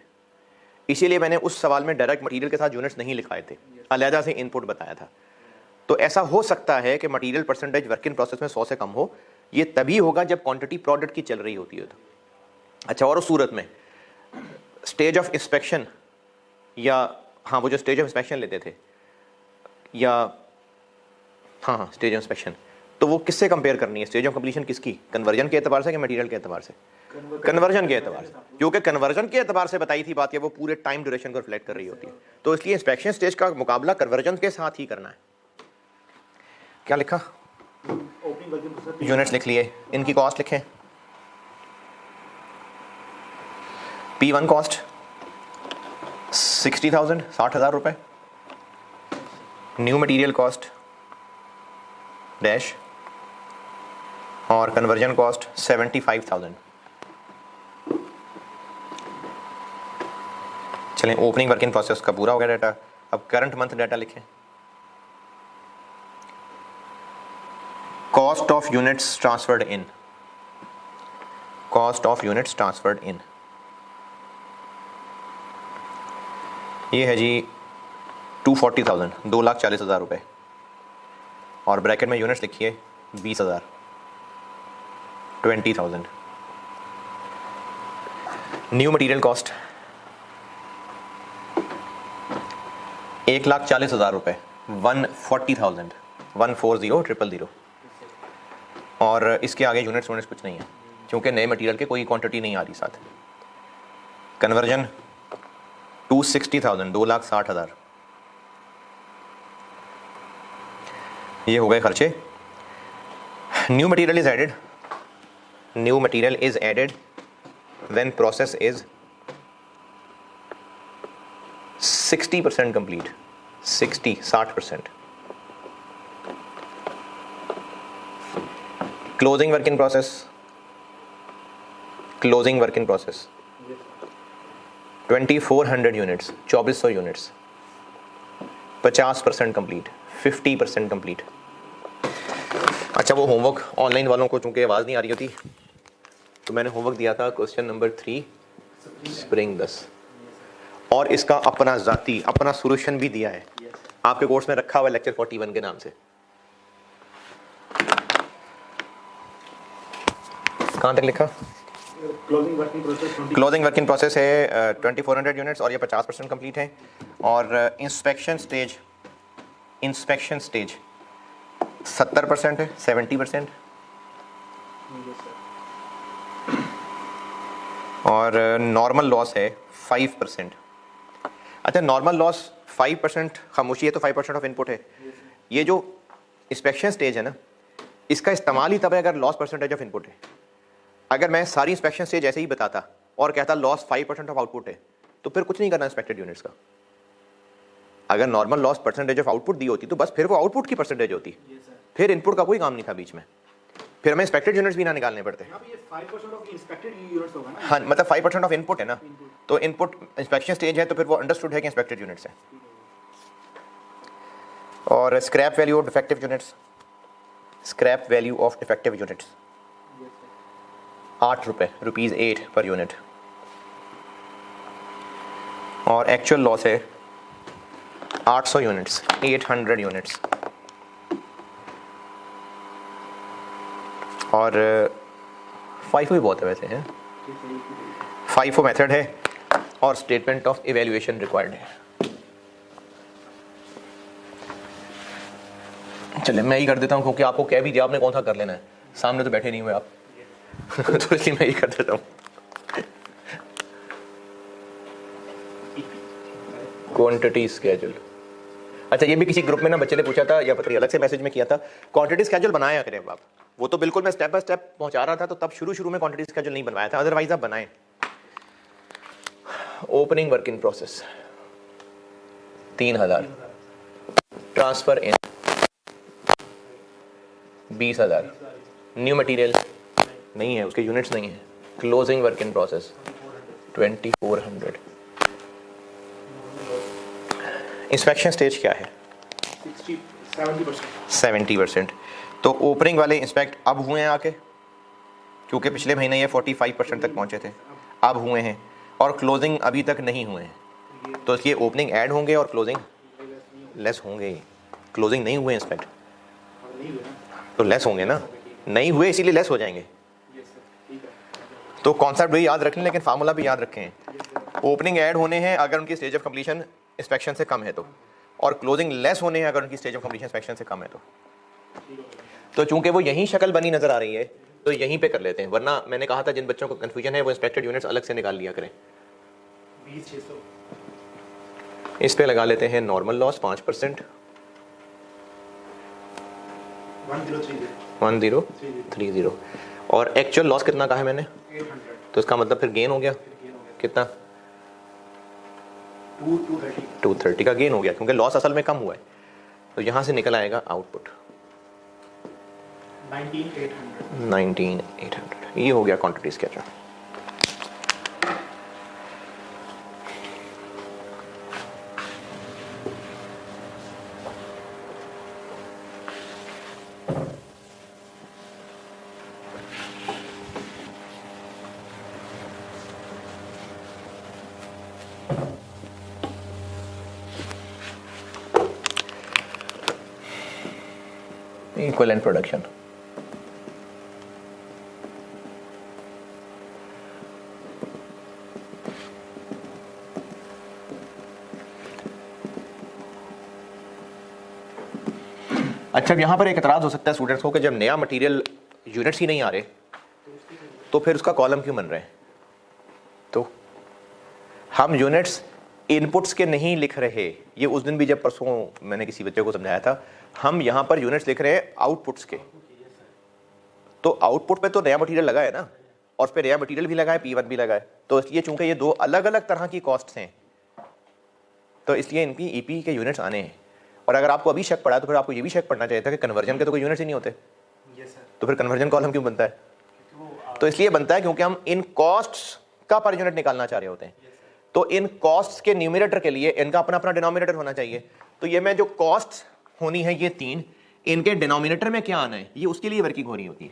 इसीलिए मैंने उस सवाल में डायरेक्ट मटेरियल के साथ यूनिट्स नहीं लिखाए थे, अलहदा से इनपुट बताया था। तो ऐसा हो सकता है कि material percentage work in process में 100 से कम हो, ये तभी होगा जब क्वांटिटी प्रोडक्ट की चल रही होती है। तो अच्छा, और उस सूरत में स्टेज ऑफ इंस्पेक्शन, या हाँ वो जो स्टेज ऑफ इंस्पेक्शन लेते थे, या हाँ स्टेज ऑफ इंस्पेक्शन, तो वो किससे कंपेयर करनी है? स्टेज ऑफ कंप्लीशन किसकी? कन्वर्जन के एतबार से कि मटेरियल के एतबार से? कन्वर्जन के एतबार से, क्योंकि कन्वर्जन के एतबार से बताई थी बात, ये वो पूरे टाइम ड्यूरेशन को रिफ्लेक्ट कर रही होती है। तो इसलिए इंस्पेक्शन स्टेज का मुकाबला कन्वर्जन के साथ ही करना है। क्या लिखा? ओपनिंग वर्किंग प्रोसेस यूनिट्स लिख लिए, इनकी कॉस्ट लिखें। P1 कॉस्ट 60,000, 60,000 रुपये। न्यू मटेरियल कॉस्ट डैश, और कन्वर्जन कॉस्ट 75,000। चलें, ओपनिंग वर्किंग प्रोसेस का पूरा हो गया डाटा। अब करंट मंथ डाटा लिखें। Cost of units transferred in, cost of units transferred इन, ये है जी 240,000, 2,40,000 रुपये, और ब्रैकेट में यूनिट्स लिखिए 20,000, 20,000। न्यू मटेरियल कॉस्ट 1,40,000 रुपये, 140,000, 140,000, और इसके आगे यूनिट्स कुछ नहीं है क्योंकि नए मटेरियल के कोई क्वांटिटी नहीं आ रही साथ। कन्वर्जन 260,000, 2,60,000, ये हो गए खर्चे। New material is added, new material is added when process is 60% complete, 60% closing work in process, closing work in process 2400 units, 2400 units, 50% complete, 50% complete. अच्छा, वो होमवर्क ऑनलाइन वालों को चूँकि आवाज़ नहीं आ रही होती तो मैंने होमवर्क दिया था क्वेश्चन नंबर 3 स्प्रिंग 10, और इसका अपना ज़ाती अपना सोल्यूशन भी दिया है, आपके कोर्स में रखा हुआ है लेक्चर 41 के नाम से। कहाँ तक लिखा? Closing working process closing work in process है 2400 यूनिट्स और ये 50% कंप्लीट है। और इंस्पेक्शन स्टेज 70% है, 70%। और नॉर्मल लॉस है 5%। अच्छा, नॉर्मल लॉस 5% खामोशी है तो 5% ऑफ इनपुट है। ये जो इंस्पेक्शन स्टेज है ना, इसका इस्तेमाल ही तब है अगर लॉस परसेंटेज ऑफ इनपुट है। अगर मैं सारी इंस्पेक्शन स्टेज ऐसे ही बताता और कहता लॉस 5% ऑफ आउटपुट है तो फिर कुछ नहीं करना इंस्पेक्टेड यूनिट्स का। अगर normal loss percentage of output दी होती तो बस फिर वो आउटपुट की परसेंटेज होती, फिर इनपुट का कोई काम नहीं था बीच में, फिर हमें इंस्पेक्टेड यूनिट्स भी ना निकालने पड़ते। हाँ, मतलब 5% ऑफ इनपुट है ना, तो इनपुट इंस्पेक्शन स्टेज है तो फिर वो अंडरस्टूड है कि इंस्पेक्टेड यूनिट्स है। और scrap value of defective units, scrap value of defective units 8 रुपये, ₹8 पर यूनिट। और एक्चुअल लॉस है 800 यूनिट्स, 800 यूनिट्स। और FIFO भी बहुत है वैसे है, FIFO मेथड है और स्टेटमेंट ऑफ इवैल्यूएशन रिक्वायर्ड है। चलिए मैं ही कर देता हूँ क्योंकि आपको कह भी दिया आपने कौन सा कर लेना है, सामने तो बैठे नहीं हुए आप तो इसलिए मैं ही कर देता हूँ। Quantity schedule. अच्छा, ये भी किसी ग्रुप में ना बच्चे ने पूछा था या पता नहीं अलग से मैसेज में किया था, क्वांटिटी स्केड्यूल बनाया करें आप। वो तो बिल्कुल मैं स्टेप बाय स्टेप पहुंचा रहा था तो तब शुरू में क्वांटिटी स्केड्यूल नहीं बनवाया था, अदरवाइज आप बनाएं। Opening work in process 3000, transfer in 20000, new material नहीं है, उसके यूनिट्स नहीं है। Closing work in process 2400। Inspection stage क्या है? 70%। तो ओपनिंग वाले इंस्पेक्ट अब हुए हैं आके, क्योंकि पिछले महीने ये 45% तक पहुंचे थे, अब हुए हैं। और क्लोजिंग अभी तक नहीं हुए हैं, तो इसलिए ओपनिंग ऐड होंगे और क्लोजिंग लेस होंगे। क्लोजिंग नहीं हुए इंस्पेक्ट तो लेस होंगे ना, नहीं हुए इसीलिए लेस हो जाएंगे। तो कॉन्सेप्ट भी याद रखें लेकिन फार्मूला भी याद रखें। ओपनिंग ऐड होने हैं अगर उनकी स्टेज ऑफ कंप्लीशन इंस्पेक्शन से कम है तो, और क्लोजिंग लेस होने हैं अगर उनकी स्टेज ऑफ कंप्लीशन इंस्पेक्शन से कम है तो चूंकि वो यही शक्ल बनी नजर आ रही है तो यहीं पे कर लेते हैं। वरना मैंने कहा था जिन बच्चों को कंफ्यूजन है वो इंस्पेक्टेड यूनिट्स अलग से निकाल लिया करें। इस पे लगा लेते हैं नॉर्मल लॉस 5%, 1030। और एक्चुअल लॉस कितना कहा है मैंने? 800। तो इसका मतलब फिर गेन हो गया कितना? 230 का गेन हो गया, क्योंकि लॉस असल में कम हुआ है। तो यहाँ से निकल आएगा आउटपुट 19800। ये हो गया क्वांटिटी स्केड्यूल। Equivalent production. अच्छा, यहाँ पर एक एतराज़ हो सकता है स्टूडेंट्स को कि जब नया मटेरियल यूनिट्स ही नहीं आ रहे तो फिर उसका कॉलम क्यों बन रहे हैं? तो हम यूनिट्स इनपुट्स के नहीं लिख रहे। ये उस दिन भी जब परसों मैंने किसी बच्चे को समझाया था, हम यहाँ पर यूनिट्स लिख रहे हैं आउटपुट्स के। तो आउटपुट पे तो नया मटेरियल लगा है ना, और उस पर नया मटेरियल भी लगा है, P1 भी लगा है। तो इसलिए चूंकि ये दो अलग अलग तरह की कॉस्ट्स हैं तो इसलिए इनकी ईपी के यूनिट्स आने हैं। और अगर आपको अभी शक पड़ा तो फिर आपको ये भी शक पड़ना चाहिए था कि कन्वर्जन के तो कोई यूनिट्स ही नहीं होते। तो फिर कन्वर्जन कॉलम क्यों बनता है? तो इसलिए बनता है क्योंकि हम इन कॉस्ट्स का पर यूनिट निकालना चाह रहे होते हैं। तो इन कॉस्ट्स के न्यूमरेटर के लिए इनका अपना अपना डिनोमिनेटर होना चाहिए। तो ये मैं जो कॉस्ट होनी है ये 3, इनके डिनोमिनेटर में क्या आना है ये उसके लिए वर्किंग हो रही होती है।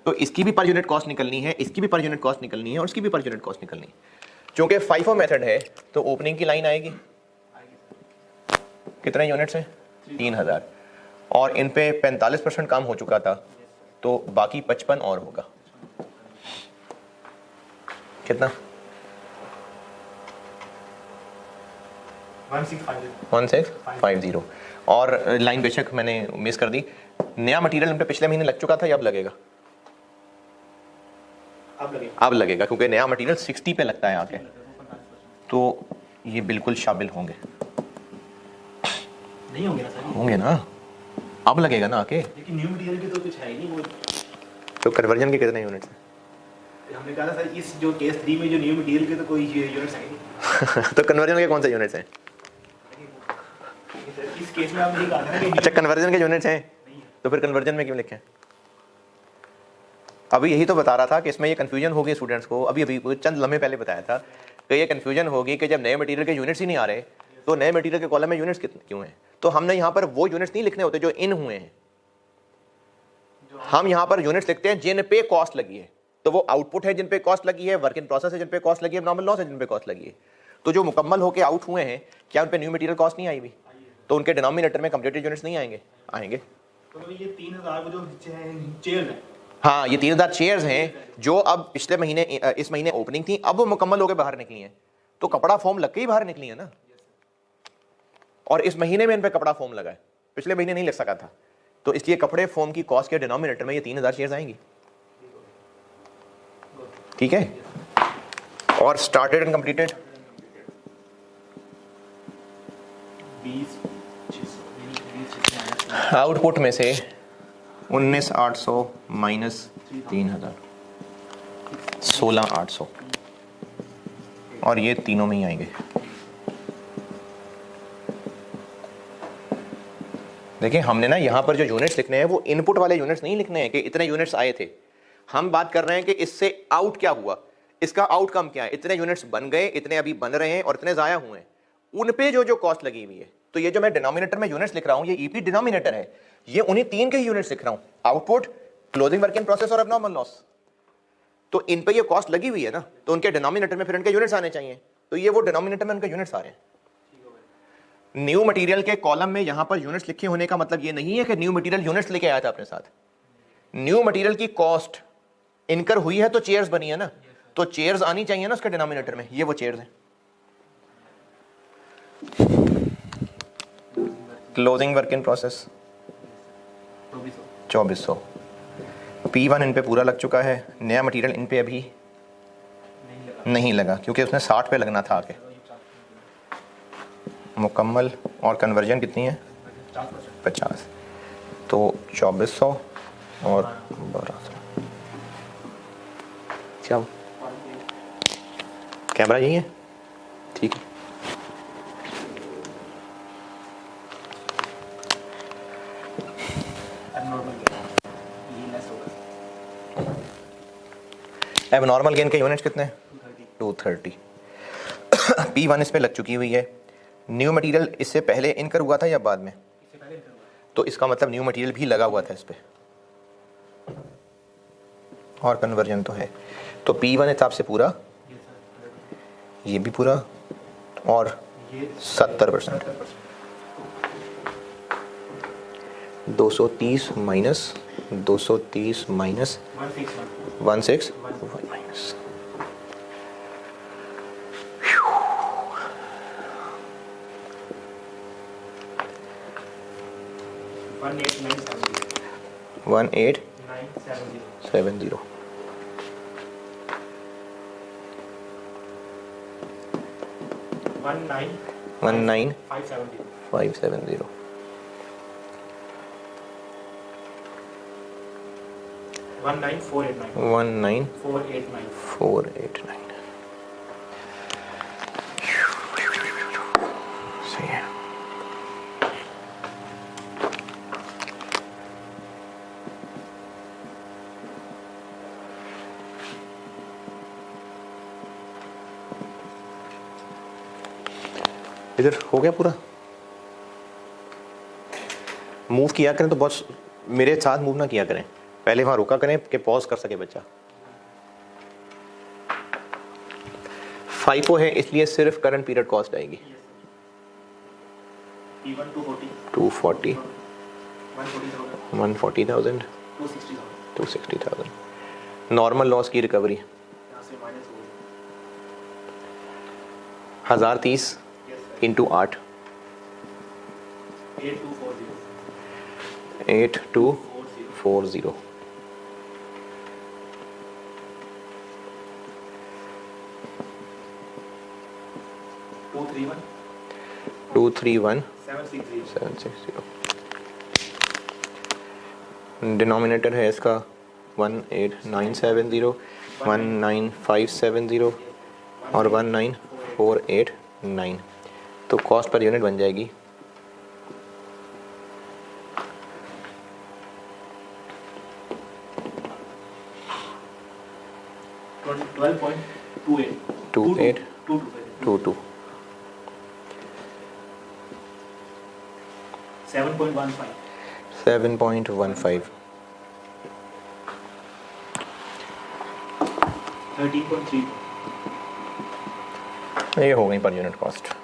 तो इसकी भी पर यूनिट कॉस्ट निकलनी है, इसकी भी पर यूनिट कॉस्ट निकलनी है और इसकी भी पर यूनिट कॉस्ट निकलनी है। चूंकि FIFO मेथड है तो ओपनिंग की लाइन आएगी, कितने यूनिट्स हैं? 3000, और इन पे 45% काम हो चुका था तो बाकी 55 और होगा। कितना? 1650। और लाइन बेशक मैंने मिस कर दी। नया मटेरियल इन पे पिछले महीने लग चुका था या अब लगेगा? अब लगेगा क्योंकि नया मटेरियल 60 पे लगता है आके, तो ये बिल्कुल शामिल होंगे। नहीं होंगे ना सर? होंगे ना, अब लगेगा ना आके। लेकिन न्यू मटेरियल की तो कुछ है ही नहीं वो। तो कन्वर्जन के कितने यूनिट्स हैं? हमने कहा था सर इस जो केस 3 में जो न्यू मटेरियल के तो कोई यूनिट्स है नहीं। तो कन्वर्जन के कौन से यूनिट्स हैं? इस केस में आपने कहा था कि अच्छा कन्वर्जन के यूनिट्स हैं, तो फिर कन्वर्जन में क्यों लिखे? अभी यही तो बता रहा था कि इसमें ये कन्फ्यूजन होगी स्टूडेंट्स को। अभी चंद लम्हे पहले बताया था कि ये कन्फ्यूजन होगी कि जब नए मटेरियल के यूनिट्स ही नहीं आ रहे तो नए मटेरियल के कॉलम में यूनिट्स कितने क्यों हैं? तो हमने यहाँ पर वो यूनिट्स नहीं लिखने होते जो इन हुए हैं, हम यहाँ पर यूनिट्स लिखते हैं जिन पे कॉस्ट लगी है। तो वो आउटपुट है जिन पे कॉस्ट लगी है, वर्क इन प्रोसेस है जिन पे कॉस्ट लगी है, नॉर्मल लॉस है जिन पे कॉस्ट लगी है। तो जो मुकम्मल होकर आउट हुए हैं क्या उन पे न्यू मटेरियल कॉस्ट नहीं आई भी? तो उनके डिनोमिनेटर में कंप्लीटेड यूनिट्स नहीं आएंगे? आएंगे। तो ये 3000 जो चेयर है, हाँ ये 3000 चेयर्स हैं जो अब पिछले महीने इस महीने ओपनिंग थी, अब वो मुकम्मल होकर बाहर निकली हैं। तो कपड़ा फॉर्म लग के ही बाहर निकली है ना, और इस महीने में इन पे कपड़ा फॉर्म लगा है, पिछले महीने नहीं लग सका था। तो इसलिए कपड़े फॉर्म की कॉस्ट के डिनोमिनेटर में ये 3000 चेयर्स आएंगी। ठीक है। और स्टार्टेड एंड कंप्लीटेड 20 आउटपुट में से 19800 माइनस 3000 16800, और ये तीनों में ही आएंगे। देखिए हमने ना यहाँ पर जो यूनिट्स लिखने हैं वो इनपुट वाले यूनिट्स नहीं लिखने हैं कि इतने यूनिट्स आए थे। हम बात कर रहे हैं कि इससे आउट क्या हुआ, इसका आउटकम क्या है, इतने यूनिट्स बन गए, इतने अभी बन रहे हैं और इतने ज़ाया हुए हैं, उन पे जो जो कॉस्ट लगी हुई है। तो ये जो मैं डिनोमिनेटर में यूनिट्स लिख रहा हूँ ये ईपी डिनोमिनेटर है, ये उन्हीं 3 के ही यूनिट्स लिख रहा हूँ, output, closing work in process और एब्नॉर्मल लॉस। तो इन पे ये कॉस्ट लगी हुई है ना, तो उनके डिनोमिनेटर में फिर इनके यूनिट्स आने चाहिए। तो ये वो डिनोमिनेटर में उनके यूनिट्स आ रहे हैं। न्यू मटेरियल के कॉलम में यहां पर यूनिट्स लिखे होने का मतलब ये नहीं है कि न्यू मटेरियल यूनिट्स लेके आया था अपने साथ। न्यू मटेरियल की कॉस्ट इनकर हुई है तो चेयर्स बनी है ना, तो चेयर्स आनी चाहिए ना उसके डिनोमिनेटर में, ये वो चेयर्स हैं। Closing work in process 2400, P1 इन पे पूरा लग चुका है, नया मटेरियल इन पे अभी नहीं लगा क्योंकि उसने 60 पे लगना था आके। मुकम्मल और कन्वर्जन कितनी है? 50, तो 2400 और 1200। क्या कैमरा यही है? ठीक है। अब नॉर्मल गेन के यूनिट्स कितने हैं? 230। P1 इस पे लग चुकी हुई है। न्यू मटेरियल इससे पहले इनकर हुआ था या बाद में? तो इसका मतलब न्यू मटेरियल भी लगा हुआ था इस पे, और कन्वर्जन तो है। तो P1 हिसाब से पूरा, ये भी पूरा, और 70%। 230 माइनस 230 माइनस 161 माइनस 18970 19570 19489 सही है। इधर हो गया पूरा। मूव किया करें तो बहुत, मेरे साथ मूव ना किया करें, पहले वहाँ रुका करें कि पॉज कर सके बच्चा। फाइफो है इसलिए सिर्फ करंट पीरियड कॉस्ट आएगी 240, 140,000, 260,000। नॉर्मल लॉस की रिकवरी 1030 इंटू 8, 8240। 231 760। डिनोमिनेटर है इसका 18970, 19570 और 19489। तो कॉस्ट पर यूनिट बन जाएगी 2822। 7.15 7.15 13.3 ये हो गई per unit cost.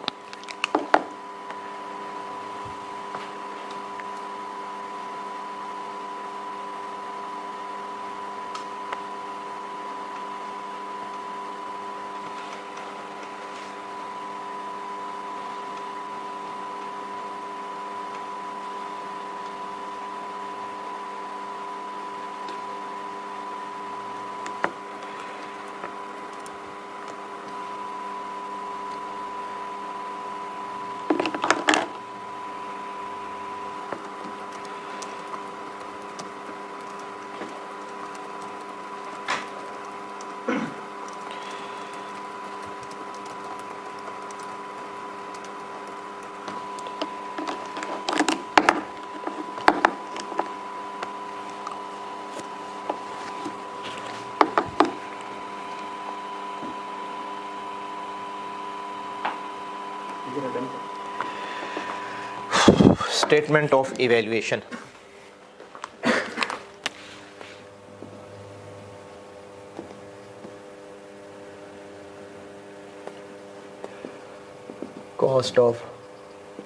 Statement of evaluation. Cost of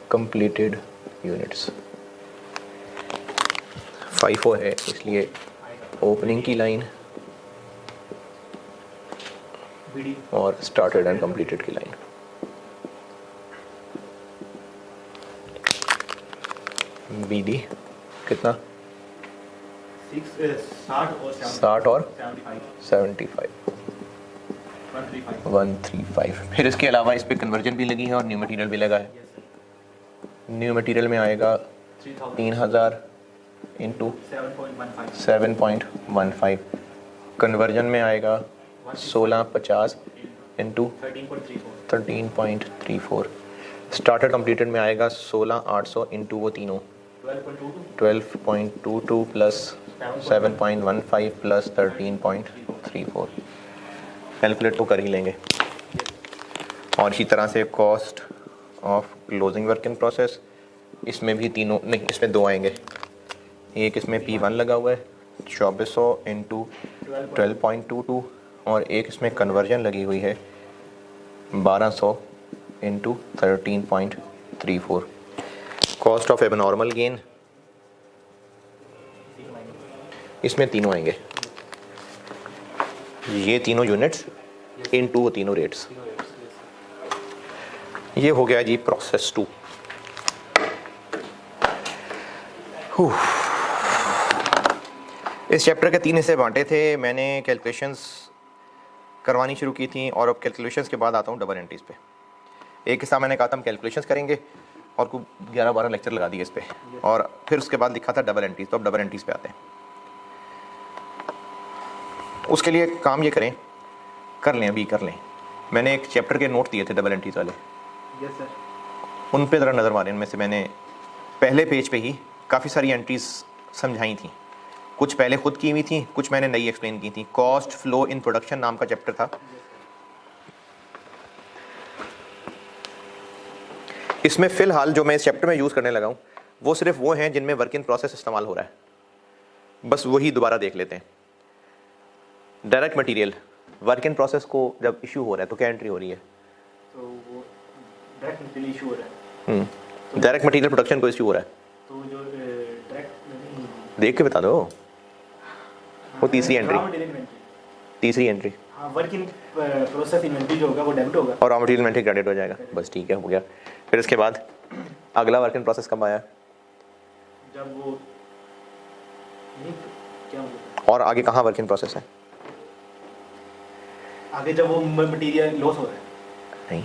completed units. FIFO है इसलिए ओपनिंग की लाइन और स्टार्टेड एंड कंप्लीटेड की लाइन। BD कितना 60 और 75 135। फिर इसके अलावा इस पे कन्वर्जन भी लगी है और न्यू मटेरियल भी लगा है। न्यू मटेरियल में आएगा 3000 इंटू 7.15। कन्वर्जन में आएगा 1650 इंटू 13.34। स्टार्टर कंप्लीटेड में आएगा 16800 इंटू वो तीनों 12.22 प्लस 7.15 प्लस 13.34। कैलकुलेट तो कर ही लेंगे। और इसी तरह से cost of closing work in process, इसमें भी तीनों नहीं, इसमें दो आएंगे। एक इसमें P1 लगा हुआ है 2400 इंटू 12.22 और एक इसमें कन्वर्जन लगी हुई है 1200 into 13.34। Cost of abnormal gain, इसमें तीनों आएंगे, ये तीनों यूनिट्स इनटू वो तीनों रेट्स। ये हो गया जी प्रोसेस 2। इस चैप्टर के 3 हिस्से बांटे थे मैंने। कैलकुलेशंस करवानी शुरू की थी और अब कैलकुलेशंस के बाद आता हूँ डबल एंट्रीज पे। एक हिस्सा मैंने कहा था हम कैलकुलेशंस करेंगे और कुछ 11-12 लेक्चर लगा दिए इस पे, और फिर उसके बाद लिखा था डबल एंट्रीज। तो अब डबल एंट्रीज पे आते हैं। उसके लिए काम ये करें, कर लें, अभी कर लें। मैंने एक चैप्टर के नोट दिए थे डबल एंट्रीज वाले, यस सर, उन पे ज़रा नज़र मारें। इनमें से मैंने पहले पेज पे ही काफ़ी सारी एंट्रीज समझाई थी। कुछ पहले खुद की हुई थी, कुछ मैंने नई एक्सप्लेन की थी। कॉस्ट फ्लो इन प्रोडक्शन नाम का चैप्टर था। इसमें फ़िलहाल जो मैं इस चैप्टर में यूज़ करने लगा हूँ वो सिर्फ वो हैं जिनमें वर्क इन प्रोसेस इस्तेमाल हो रहा है, बस वही दोबारा देख लेते हैं। Direct material work in process को जब इशू हो रहा है तो क्या एंट्री हो रही है? तो वो डायरेक्ट मटेरियल इशू हो रहा है। डायरेक्ट मटेरियल प्रोडक्शन को इशू हो रहा है, तो जो डायरेक्ट देख के बता दो। वो तीसरी एंट्री, तीसरी एंट्री। हाँ, वर्क इन प्रोसेस इन्वेंटरी जो होगा वो डेबिट होगा और रॉ मटेरियल इन्वेंटरी क्रेडिट हो जाएगा। बस ठीक है, हो गया। फिर इसके बाद अगला वर्क इन प्रोसेस कब आया? जब वो नहीं, क्या होगा और आगे कहाँ वर्क इन प्रोसेस है? आगे जब वो मटेरियल लॉस हो रहा है नहीं,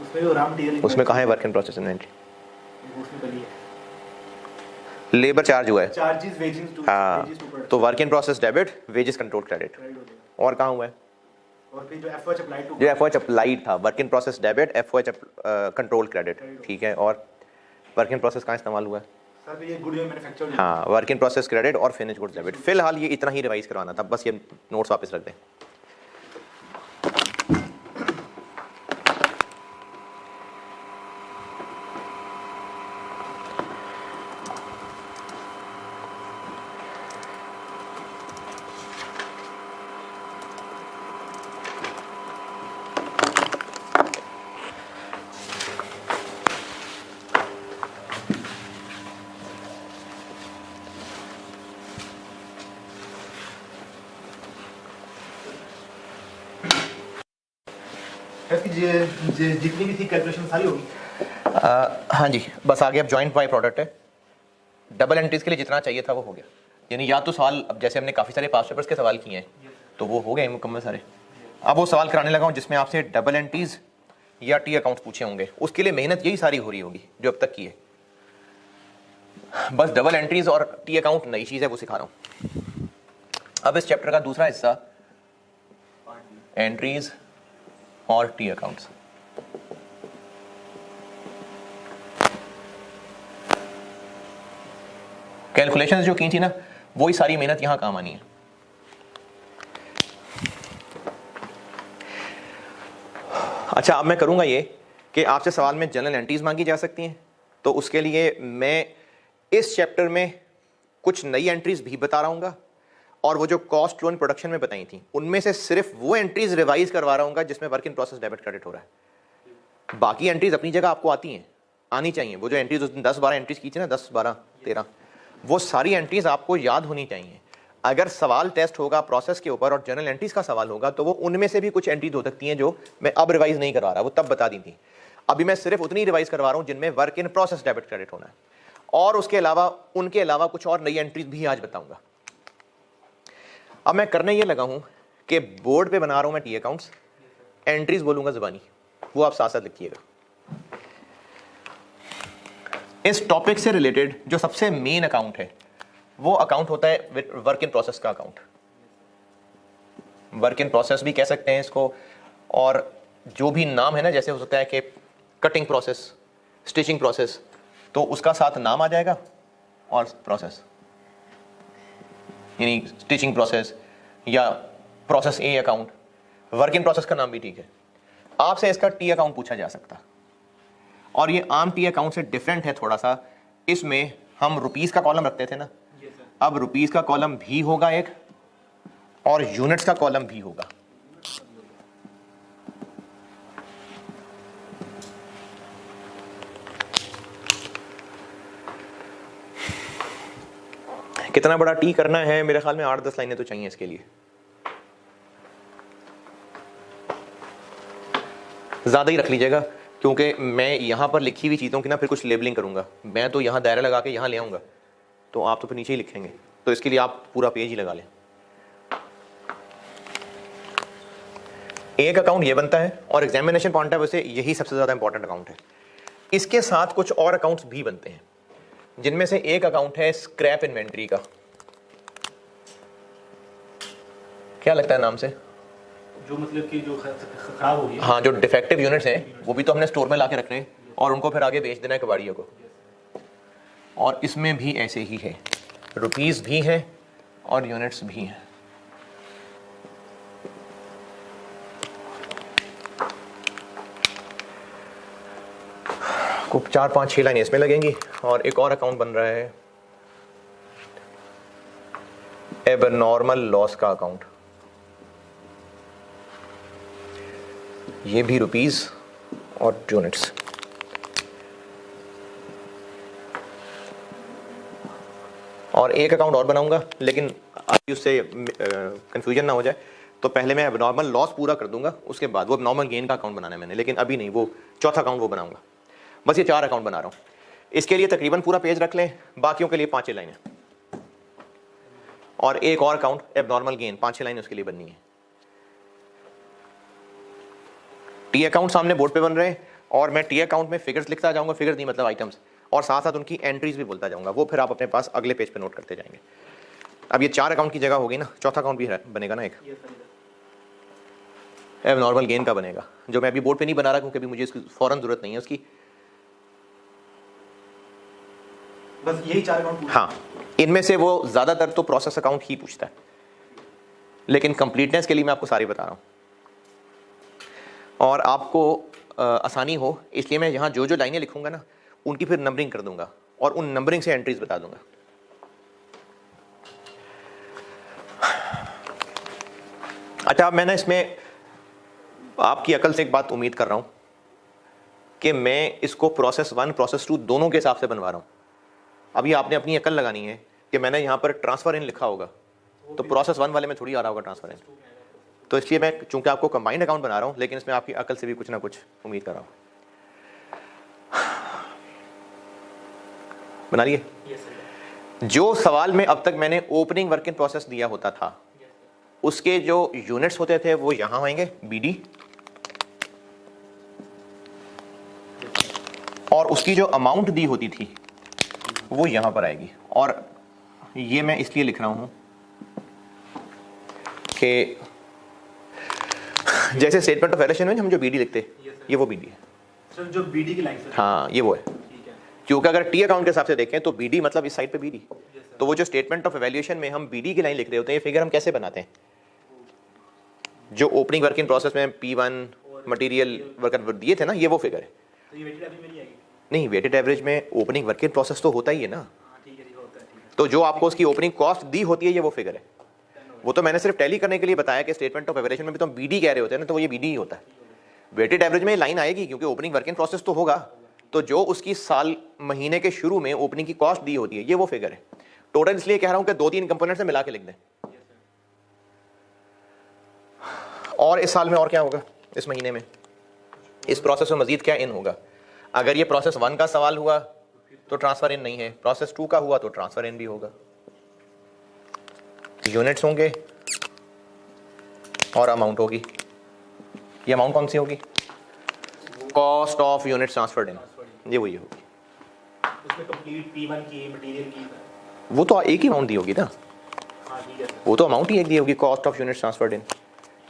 उसमें वो रॉ मटेरियल उसमें कहाँ है वर्क इन प्रोसेस इन्वेंटरी? उसमें करी है लेबर चार्ज हुआ है, चार्जेस वेजेस टू हाँ, तो work in process debit, wages control credit. और कहाँ हुआ है? और फिर जो एफओएच अप्लाई टू जो एफओएच अप्लाइड था, work in process debit, FOH control credit, ठीक है। और वर्क इन प्रोसेस कहाँ इस्तेमाल हुआ है? सर ये गुड मैन्युफैक्चर्ड हाँ, वर्क इन प्रोसेस क्रेडिट और फिनिश गुड्स डेबिट। फिलहाल ये इतना ही रिवाइज करवाना था, बस ये नोट्स वापस रख दें। जितनी भी थी कैलकुलेशन सारी होगी। हाँ जी, बस आगे अब जॉइंट बाई प्रोडक्ट है। डबल एंट्रीज के लिए जितना चाहिए था वो हो गया, यानी या तो सवाल, अब जैसे हमने काफ़ी सारे पास्ट पेपर्स के सवाल किए हैं तो वो हो गए मुकम्मल सारे। अब वो सवाल कराने लगा हूँ जिसमें आपसे डबल एंट्रीज या टी अकाउंट्स पूछे होंगे, उसके लिए मेहनत यही सारी हो रही होगी जो अब तक की है। बस डबल एंट्रीज और टी अकाउंट नई चीज़ है, वो सिखा रहा हूँ। अब इस चैप्टर का दूसरा हिस्सा एंट्रीज और टी अकाउंट्स। कैलकुलेशंस जो की थी ना, वही सारी मेहनत यहां काम आनी है। अच्छा, अब मैं करूंगा ये कि आपसे सवाल में जनरल एंट्रीज मांगी जा सकती हैं, तो उसके लिए मैं इस चैप्टर में कुछ नई एंट्रीज भी बता रहा हूँ, और वो जो कॉस्ट फ्लो इन प्रोडक्शन में बताई थी उनमें से सिर्फ वो एंट्रीज रिवाइज करवा रहा हूँ जिसमें work in process debit credit हो रहा है। बाकी एंट्रीज अपनी जगह आपको आती हैं, आनी चाहिए। वो जो एंट्रीज 10-12 एंट्रीज की थी ना, 10-12-13, वो सारी एंट्रीज आपको याद होनी चाहिए। अगर सवाल टेस्ट होगा प्रोसेस के ऊपर और जनरल एंट्रीज का सवाल होगा तो वो उनमें से भी कुछ एंट्रीज हो सकती हैं जो मैं अब रिवाइज नहीं करवा रहा, वो तब बता दी थी। अभी मैं सिर्फ उतनी रिवाइज करवा रहा हूँ जिनमें work in process debit credit होना है, और उसके अलावा उनके अलावा कुछ और नई एंट्रीज भी आज बताऊंगा। अब मैं करने ये लगा हूं कि बोर्ड पे बना रहा हूं मैं टी अकाउंट्स, एंट्रीज बोलूंगा जुबानी, वो आप साथ साथ लिखिएगा। इस टॉपिक से रिलेटेड जो सबसे मेन अकाउंट है वो अकाउंट होता है वर्क इन प्रोसेस का अकाउंट। वर्क इन प्रोसेस भी कह सकते हैं इसको, और जो भी नाम है ना, जैसे हो सकता है कि कटिंग प्रोसेस, स्टिचिंग प्रोसेस, तो उसका साथ नाम आ जाएगा और प्रोसेस, यानी स्टिचिंग प्रोसेस या process A account. Work in process का नाम भी ठीक है। आपसे इसका टी अकाउंट पूछा जा सकता, और ये आम टी अकाउंट से डिफरेंट है थोड़ा सा। इसमें हम रुपीस का कॉलम रखते थे ना, अब रुपीस का कॉलम भी होगा एक, और यूनिट्स का कॉलम भी होगा। कितना बड़ा टी करना है? मेरे ख्याल में 8-10 लाइनें तो चाहिए इसके लिए, ज़्यादा ही रख लीजिएगा, क्योंकि मैं यहाँ पर लिखी हुई चीज़ों की ना फिर कुछ लेबलिंग करूँगा। मैं तो यहाँ दायरा लगा के यहाँ ले आऊँगा, तो आप तो फिर नीचे ही लिखेंगे, तो इसके लिए आप पूरा पेज ही लगा लें। एक अकाउंट ये बनता है, और एग्जामिनेशन पॉइंट ऑफ व्यू से यही सबसे ज़्यादा इंपॉर्टेंट अकाउंट है। इसके साथ कुछ और अकाउंट्स भी बनते हैं, जिनमें से एक अकाउंट है स्क्रैप इन्वेंट्री का। क्या लगता है नाम से? जो मतलब कि जो खराब हो गई, हाँ, जो डिफेक्टिव यूनिट्स हैं वो भी तो हमने स्टोर में ला के रखने हैं और उनको फिर आगे बेच देना है कबाड़ियों को। और इसमें भी ऐसे ही है, रुपीस भी हैं और यूनिट्स भी हैं। को 4 5 6 लाइनें इसमें लगेंगी और एक और अकाउंट बन रहा है एबनॉर्मल लॉस का अकाउंट। ये भी रुपीस और यूनिट्स। और एक अकाउंट और बनाऊंगा, लेकिन अभी उससे कंफ्यूजन ना हो जाए, तो पहले मैं एबनॉर्मल लॉस पूरा कर दूंगा, उसके बाद वो एबनॉर्मल गेन का अकाउंट बनाना है मैंने, लेकिन अभी नहीं, वो चौथा अकाउंट वो बनाऊंगा। बस ये 4 अकाउंट बना रहा हूँ। इसके लिए तकरीबन पूरा पेज रख लें, बाकियों के लिए 5 लाइनें और एक और अकाउंट एबनॉर्मल गेन, 5 लाइनें उसके लिए बननी है। टी अकाउंट सामने बोर्ड पे बन रहे हैं और मैं टी अकाउंट में फिगर्स लिखता जाऊंगा, फिगर्स नहीं मतलब आइटम्स, और साथ साथ उनकी एंट्रीज भी बोलता जाऊंगा, वो फिर आप अपने पास अगले पेज पे नोट करते जाएंगे। अब ये 4 अकाउंट की जगह होगी ना, चौथा अकाउंट भी बनेगा ना, एक एबनॉर्मल गेन का बनेगा, जो मैं अभी बोर्ड पे नहीं बना रहा क्योंकि अभी मुझे इसकी फौरन जरूरत नहीं है उसकी। बस यही 4 अकाउंट। हाँ, इनमें से वो ज़्यादातर तो प्रोसेस अकाउंट ही पूछता है, लेकिन कंप्लीटनेस के लिए मैं आपको सारी बता रहा हूँ और आपको आसानी हो इसलिए मैं यहाँ जो जो लाइनें लिखूंगा ना उनकी फिर नंबरिंग कर दूंगा और उन नंबरिंग से एंट्रीज बता दूंगा। अच्छा, अब मैं ना इसमें आपकी अकल से एक बात उम्मीद कर रहा हूँ कि मैं इसको प्रोसेस 1 प्रोसेस 2 दोनों के हिसाब से बनवा रहा हूँ। अभी आपने अपनी अकल लगानी है कि मैंने यहाँ पर ट्रांसफर इन लिखा होगा तो प्रोसेस 1 वाले में थोड़ी आ रहा होगा ट्रांसफर इन, तो इसलिए मैं चूंकि आपको कंबाइंड अकाउंट बना रहा हूँ, लेकिन इसमें आपकी अकल से भी कुछ ना कुछ उम्मीद कर रहा हूँ। बना लिए? जो सवाल में अब तक मैंने ओपनिंग वर्क इन प्रोसेस दिया होता था उसके जो यूनिट्स होते थे वो यहां आएंगे बीडी, और उसकी जो अमाउंट दी होती थी वो यहां पर आएगी। और ये मैं इसलिए लिख रहा हूं कि जैसे स्टेटमेंट ऑफ वैल्यूएशन में हम जो बीडी लिखते ये वो बीडी है सर, जो बीडी की लाइन सर। हाँ, ये वो है। क्योंकि अगर टी अकाउंट के हिसाब से देखें तो बीडी मतलब इस साइड पे बीडी, तो वो जो स्टेटमेंट ऑफ वैल्यूएशन में हम बीडी की लाइन लिख रहे होते हैं, ये फिगर हम कैसे बनाते हैं? जो ओपनिंग वर्क इन प्रोसेस में P1 मटेरियल वर्क दिए थे ना, ये वो फिगर है। तो ये वेटेड एवरेज में नहीं आएगी? नहीं, वेटेड एवरेज में ओपनिंग वर्क इन प्रोसेस तो होता ही है ना। हाँ ठीक है, होता है, ठीक है। तो जो आपको उसकी ओपनिंग कॉस्ट दी होती है ये वो फिगर है। वो तो मैंने सिर्फ टैली करने के लिए बताया कि स्टेटमेंट ऑफ वैल्यूएशन में भी तो हम बीडी कह रहे होते हैं ना, तो वो ये बीडी ही होता है। वेटेड एवरेज में लाइन आएगी क्योंकि ओपनिंग वर्क इन प्रोसेस तो होगा, तो जो उसकी साल महीने के शुरू में ओपनिंग की कॉस्ट दी होती है ये वो फिगर है। टोटल इसलिए कह रहा हूं कि 2-3 कंपोनेंट से मिला के लिख दें। और इस साल में और क्या होगा, इस महीने में इस प्रोसेस में मजीद क्या इन होगा? अगर ये प्रोसेस 1 का सवाल हुआ तो ट्रांसफर इन नहीं है, प्रोसेस 2 का हुआ तो ट्रांसफर इन भी होगा। यूनिट्स होंगे और अमाउंट होगी। ये अमाउंट कौन सी होगी? कॉस्ट ऑफ यूनिट्स ट्रांसफर्ड इन, ये वही होगी। उसमें कंप्लीट P1 की मटेरियल की वो तो एक ही अमाउंट दी होगी ना। हाँ ठीक है, वो तो अमाउंट ही एक दी होगी, कॉस्ट ऑफ यूनिट्स ट्रांसफर्ड इन।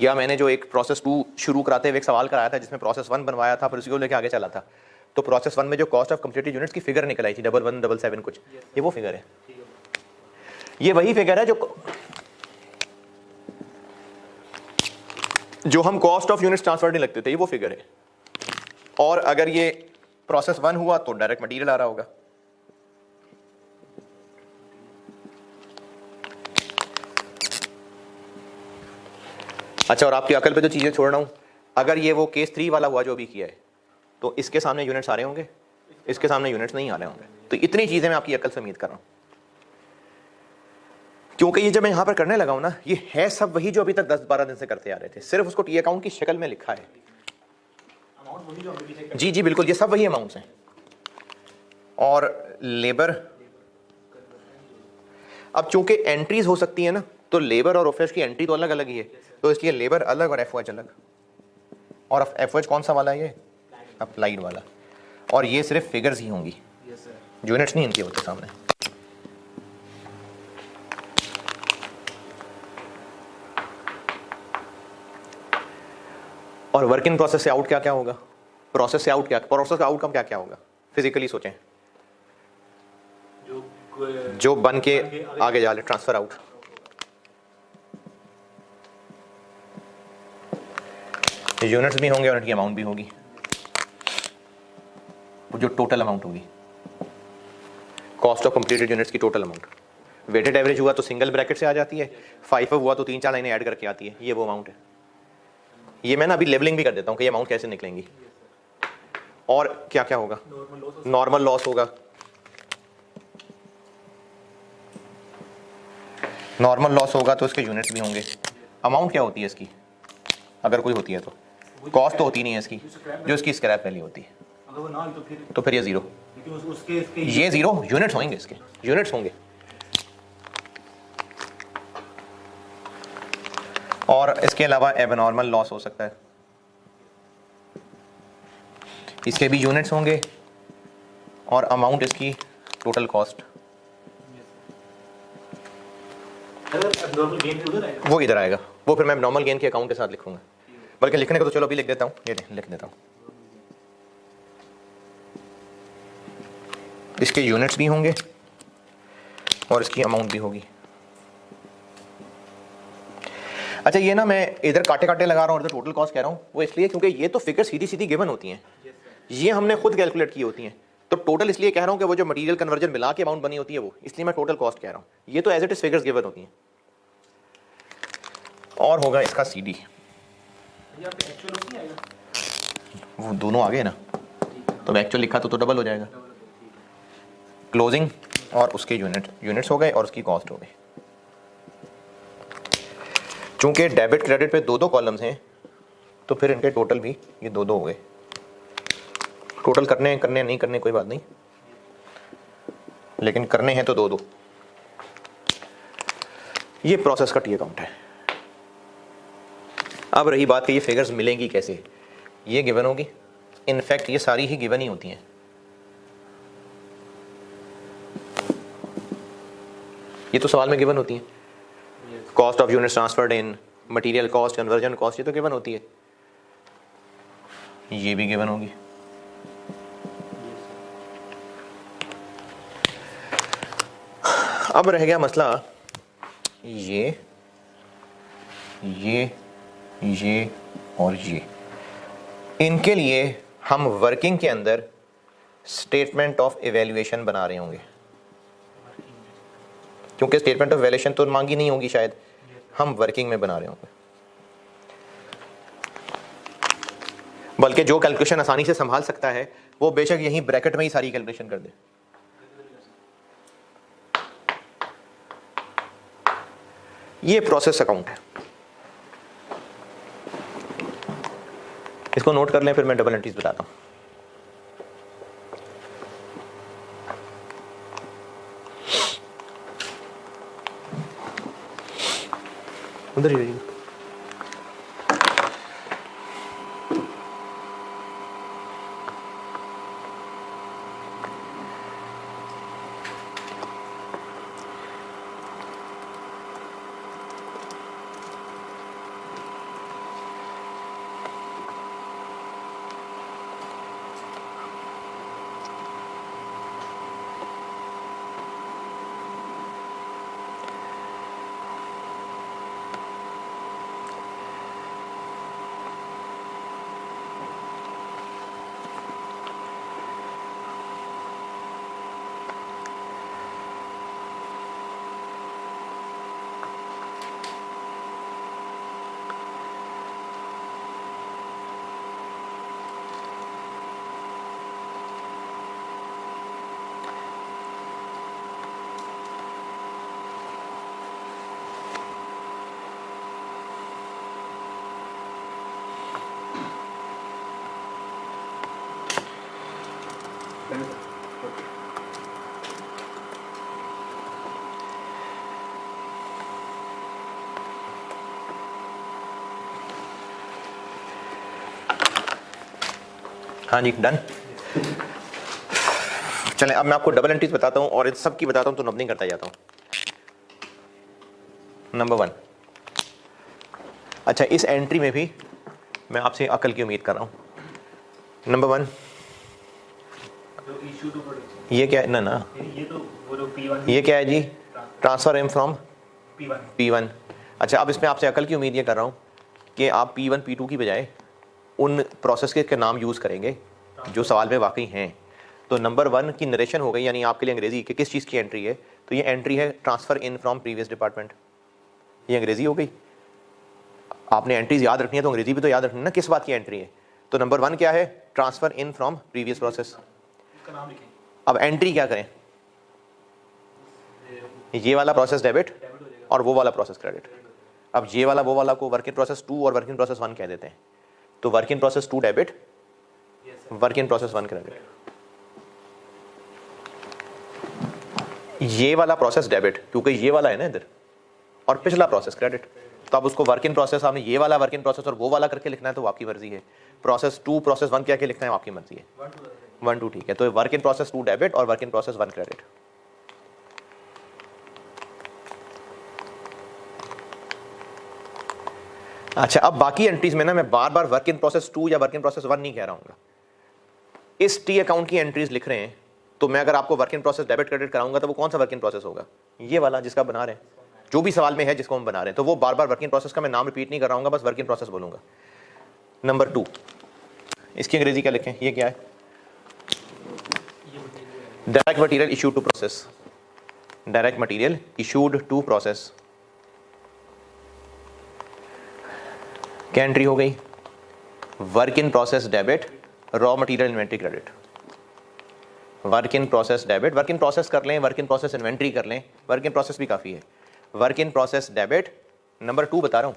या मैंने जो एक प्रोसेस 2 शुरू कराते हुए एक सवाल कराया था जिसमें प्रोसेस 1 बनवाया था फिर उसी को लेके आगे चला था, तो प्रोसेस 1 में जो कॉस्ट ऑफ कंप्लीटेड यूनिट्स की फिगर निकल आई थी 1177 कुछ, ये वो फिगर है। ये वही फिगर है जो हम कॉस्ट ऑफ यूनिट्स ट्रांसफर्ड इन लगते थे, ये वो फिगर है। और अगर ये प्रोसेस 1 हुआ तो डायरेक्ट मटेरियल आ रहा होगा। अच्छा, और आपकी अकल पे जो चीजें छोड़ रहा हूं, अगर ये वो केस 3 वाला हुआ जो अभी किया है तो इसके सामने यूनिट्स आ रहे होंगे, इसके सामने यूनिट्स नहीं आ रहे होंगे। तो इतनी चीजें मैं आपकी अकल से उम्मीद कर रहा हूं, क्योंकि ये जब मैं यहां पर करने लगा हूं ना, ये है सब वही जो अभी तक 10-12 दिन से करते आ रहे थे, सिर्फ उसको टी अकाउंट की शक्ल में लिखा है। अमाउंट वही जो हमने पीछे जी जी बिल्कुल, ये सब वही अमाउंट्स हैं। और लेबर, अब चूंकि एंट्रीज हो सकती है ना, तो लेबर और ऑफिस की एंट्री तो अलग अलग ही है, तो इसलिए लेबर अलग और एफओएच अलग। और एफओएच कौन सा वाला है? ये अप्लाइड वाला। और ये सिर्फ फिगर्स ही होंगी, यस सर। यूनिट्स नहीं इनके होते सामने। और वर्क इन प्रोसेस से आउट क्या क्या होगा? प्रोसेस से आउट क्या, प्रोसेस का आउटकम क्या क्या होगा? फिजिकली सोचें, जो बन के आगे जा ले, ट्रांसफर आउट। यूनिट्स भी होंगे और उनकी अमाउंट भी होगी। जो टोटल अमाउंट होगी, कॉस्ट ऑफ कंप्लीटेड यूनिट्स की टोटल अमाउंट। वेटेड एवरेज हुआ तो सिंगल ब्रैकेट से आ जाती है, 5 हुआ तो 3-4 लाइनें ऐड करके आती है, ये वो अमाउंट है। ये मैं ना अभी लेवलिंग भी कर देता हूँ कि ये अमाउंट कैसे निकलेंगी। और क्या क्या होगा, नॉर्मल लॉस होगा, नॉर्मल लॉस होगा तो इसके यूनिट्स भी होंगे। अमाउंट क्या होती है इसकी, अगर कोई होती है तो कॉस्ट तो होती नहीं है इसकी, जो इसकी स्क्रैप वैल्यू होती है, अगर वो ना तो फिर ये जीरो, लेकिन उसके इसके ये जीरो यूनिट्स होंगे, इसके यूनिट्स होंगे। और इसके अलावा एबनॉर्मल लॉस हो सकता है, इसके भी यूनिट्स होंगे और अमाउंट इसकी टोटल कॉस्ट एब्नॉर्मल गेन उधर आएगा, वो इधर आएगा। वो फिर मैं नॉर्मल गेन के अकाउंट के साथ लिखूंगा, बल्कि लिखने को तो चलो अभी लिख देता हूँ, ये लिख देता हूँ। इसके यूनिट्स भी होंगे और इसकी अमाउंट भी होगी। अच्छा ये ना मैं इधर काटे काटे लगा रहा हूँ और इधर टोटल कॉस्ट कह रहा हूँ, वो इसलिए क्योंकि ये तो फिगर सीधी सीधी गिवन होती हैं, ये हमने खुद कैलकुलेट की होती हैं। तो टोटल इसलिए कह रहा हूँ कि वो जो मटेरियल कन्वर्जन मिला के अमाउंट बनी होती है वो, इसलिए मैं टोटल कॉस्ट कह रहा हूँ। ये तो as it is figures given होती हैं। और होगा इसका सीडी, यहाँ पे एक्चुअल नहीं आएगा, वो दोनों आ गए ना, तो एक्चुअल लिखा तो डबल हो जाएगा। क्लोजिंग और उसके यूनिट्स हो गए और उसकी कॉस्ट हो गई। चूंकि डेबिट क्रेडिट पे दो कॉलम्स हैं तो फिर इनके टोटल भी ये दो हो गए। टोटल करने नहीं करने कोई बात नहीं, लेकिन करने हैं तो दो। ये प्रोसेस का टी अकाउंट है। अब रही बात कि ये फिगर्स मिलेंगी कैसे, ये गिवन होगी। इनफैक्ट ये सारी ही गिवन ही होती हैं। ये तो सवाल में गिवन होती हैं। Cost of units transferred in, material cost, conversion cost, ये तो गिवन होती है। ये भी गिवन होगी। अब रह गया मसला ये और ये। इनके लिए हम वर्किंग के अंदर स्टेटमेंट ऑफ इवैल्यूएशन बना रहे होंगे, क्योंकि स्टेटमेंट ऑफ इवैल्यूएशन तो मांगी नहीं होगी शायद, हम वर्किंग में बना रहे होंगे। बल्कि जो कैलकुलेशन आसानी से संभाल सकता है वो बेशक यहीं ब्रैकेट में ही सारी कैलकुलेशन कर दे। ये प्रोसेस अकाउंट है, इसको नोट कर लें, फिर मैं डबल एंट्रीज बताता हूं। उधर ही रहिए। हाँ जी डन। चलें अब मैं आपको डबल एंट्रीज बताता हूँ और इन सब की बताता हूँ तो नंबरिंग करता जाता हूँ। नंबर 1, अच्छा इस एंट्री में भी मैं आपसे अकल की उम्मीद कर रहा हूँ। नंबर 1 ये क्या है ना ये तो वो जो P1 ये क्या है जी, ट्रांसफर एम फ्रॉम P1। अच्छा अब इसमें आपसे अकल की उम्मीद ये कर रहा हूँ कि आप P1 P2 की बजाय उन प्रोसेस के नाम यूज़ करेंगे जो सवाल में वाकई हैं। तो नंबर 1 की नरेशन हो गई, यानी आपके लिए अंग्रेजी कि किस चीज़ की एंट्री है, तो ये एंट्री है transfer in from previous department, ये अंग्रेजी हो गई। आपने एंट्रीज याद रखनी है तो अंग्रेजी भी तो याद रखनी है ना, किस बात की एंट्री है। तो नंबर 1 क्या है, transfer in from previous process. अब एंट्री क्या करें, ये वाला प्रोसेस डेबिट और वो वाला प्रोसेस क्रेडिट। अब ये वाला वो वाला को वर्क इन प्रोसेस 2 और वर्क इन प्रोसेस 1 कह देते हैं। तो work in process 2 debit, work in process 1 credit. ये वाला प्रोसेस डेबिट क्योंकि ये वाला है ना इधर, और पिछला प्रोसेस क्रेडिट। तो अब उसको वर्क इन प्रोसेस, आपने ये वाला वर्क इन प्रोसेस और वो वाला करके लिखना है तो आपकी मर्जी है। प्रोसेस 2 प्रोसेस 1 क्या के लिखना है आपकी मर्जी है, 1 2 ठीक है। तो वर्क इन प्रोसेस 2 डेबिट और वर्क इन प्रोसेस 1 क्रेडिट। अच्छा, अब बाकी एंट्रीज में ना मैं बार बार वर्क इन प्रोसेस 2 या वर्क इन प्रोसेस 1 नहीं कह रहा हूँ। इस टी अकाउंट की एंट्रीज लिख रहे हैं तो मैं अगर आपको work in process debit credit कराऊंगा तो वो कौन सा वर्क इन प्रोसेस होगा, ये वाला जिसका बना रहे हैं, जो भी सवाल में है जिसको हम बना रहे हैं। तो वो बार बार वर्क इन प्रोसेस का मैं नाम रिपीट नहीं कर रहा हूँ, बस वर्क इन प्रोसेस बोलूंगा। नंबर 2, इसकी अंग्रेजी क्या लिखें, ये क्या है, direct material issued to process, direct material issued to process. क्या एंट्री हो गई, work in process debit, raw material inventory credit. Work in process debit, work in process कर लें, वर्क इन प्रोसेस इन्वेंट्री कर लें, वर्क इन प्रोसेस भी काफ़ी है। Work in process debit, number 2 बता रहा हूँ।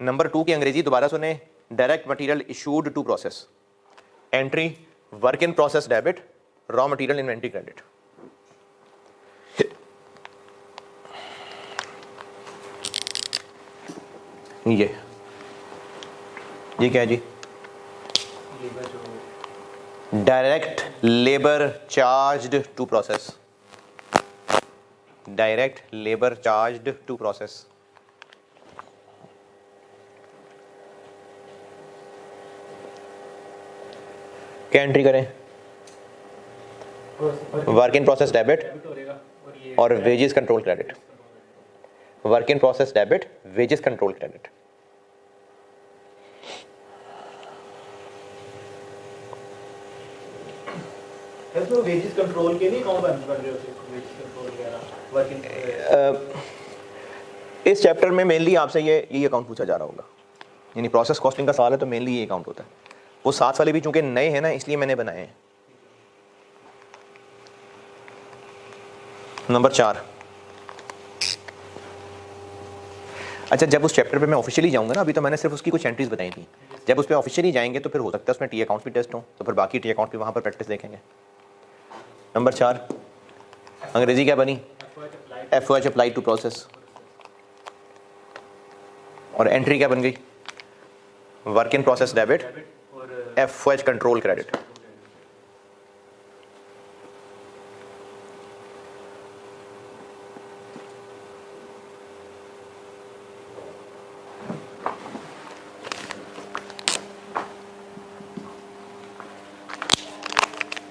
नंबर 2 की अंग्रेजी दोबारा सुने, direct material issued to process. Entry work in process debit, raw material inventory credit. ये क्या है जी, direct labour charged to process, direct labour charged to process. क्या एंट्री करें, वर्क इन प्रोसेस डेबिट और wages control credit. Work in process debit, wages control credit. तो wages control के लिए कौन बन रहे हो, वेजेस कंट्रोल वगैरह वर्किंग। इस चैप्टर में मेनली आपसे ये अकाउंट पूछा जा रहा होगा, यानी प्रोसेस कॉस्टिंग का सवाल है तो मेनली ये अकाउंट होता है। वो 7 वाले भी चूंकि नए हैं ना इसलिए मैंने बनाए हैं। नंबर 4, अच्छा जब उस चैप्टर पे मैं ऑफिशियली जाऊंगा ना, अभी तो मैंने सिर्फ उसकी कुछ एंट्रीज बताई थी, जब उस पर ऑफिशियली जाएंगे तो फिर हो सकता है उसमें टी अकाउंट्स भी टेस्ट हो, तो फिर बाकी टी अकाउंट भी वहाँ पर प्रैक्टिस देखेंगे। नंबर 4 अंग्रेजी क्या बनी, एफओएच अप्लाइड टू प्रोसेस, और एंट्री क्या बन गई, work in process debit, FOH control credit.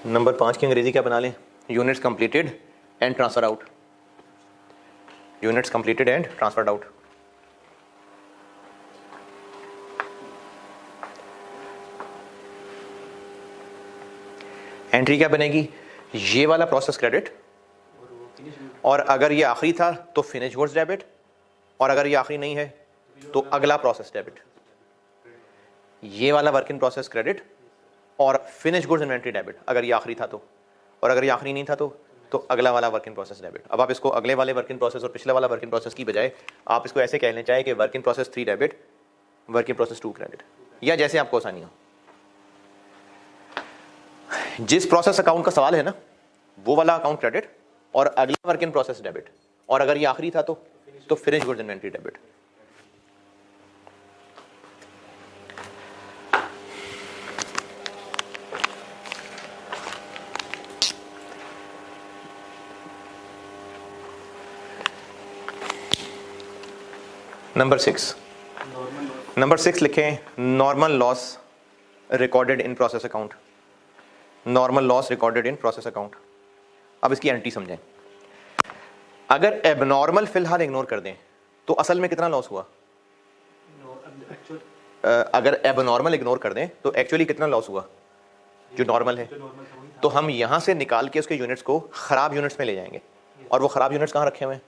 Number 5 की अंग्रेजी क्या बना लें, units completed and transfer out, units completed and transferred out. Entry क्या बनेगी, ये वाला प्रोसेस क्रेडिट, और अगर ये आखिरी था तो फिनिश गुड्स डेबिट, और अगर ये आखिरी नहीं है तो अगला प्रोसेस डेबिट। ये वाला वर्क इन प्रोसेस क्रेडिट और फिनिश गुड्स इन्वेंट्री डेबिट अगर ये आखिरी था तो, और अगर ये आखिरी नहीं था तो अगला वाला वर्क इन प्रोसेस डेबिट। अब आप इसको अगले वाले वर्क इन प्रोसेस और पिछले वाला वर्क इन प्रोसेस की बजाय आप इसको ऐसे कहना चाहे कि work in process 3 debit, work in process 2 credit, या जैसे आपको आसानी हो। जिस प्रोसेस अकाउंट का सवाल है ना वो वाला अकाउंट क्रेडिट और अगला वर्क इन प्रोसेस डेबिट, और अगर ये आखिरी था तो finish goods inventory debit. Number 6 लिखें, normal loss recorded in process account, normal loss recorded in process account. अब इसकी एंट्री समझें, अगर एबनॉर्मल फिलहाल इग्नोर कर दें तो असल में कितना लॉस हुआ, अगर एबनॉर्मल इग्नोर कर दें तो एक्चुअली कितना लॉस हुआ, जो नॉर्मल है। तो हम यहाँ से निकाल के उसके यूनिट्स को ख़राब यूनिट्स में ले जाएंगे, और वो ख़राब यूनिट्स कहाँ रखे हुए हैं?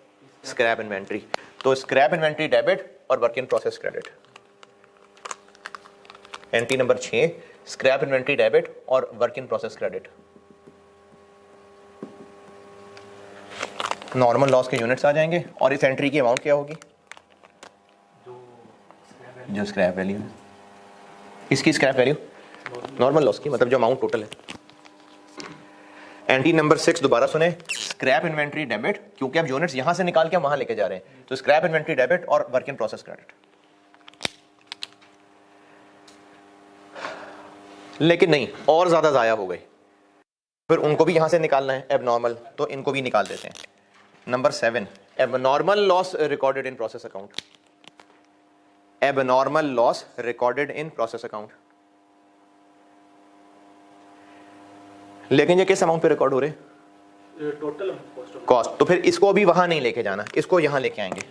Scrap inventory. तो स्क्रैप इन्वेंट्री डेबिट और work in process credit. Entry number 6 scrap inventory debit और work in process credit. Normal loss के यूनिट्स आ जाएंगे और इस एंट्री की अमाउंट क्या होगी? जो स्क्रैप वैल्यू है, इसकी स्क्रैप वैल्यू नॉर्मल लॉस की, मतलब जो अमाउंट टोटल है। एंट्री नंबर 6 दोबारा सुने, स्क्रैप इन्वेंट्री डेबिट, क्योंकि अब यूनिट्स यहां से निकाल के वहां लेके जा रहे हैं, तो स्क्रैप इन्वेंट्री डेबिट और वर्क इन प्रोसेस क्रेडिट। लेकिन नहीं, और ज्यादा जाया हो गए, फिर उनको भी यहां से निकालना है एबनॉर्मल, तो इनको भी निकाल देते हैं। Number 7 abnormal loss recorded in process account. Abnormal loss recorded in process account, लेकिन ये किस अमाउंट पे रिकॉर्ड हो रहे? Total cost. तो फिर इसको अभी वहां नहीं लेके जाना, इसको यहां लेके आएंगे।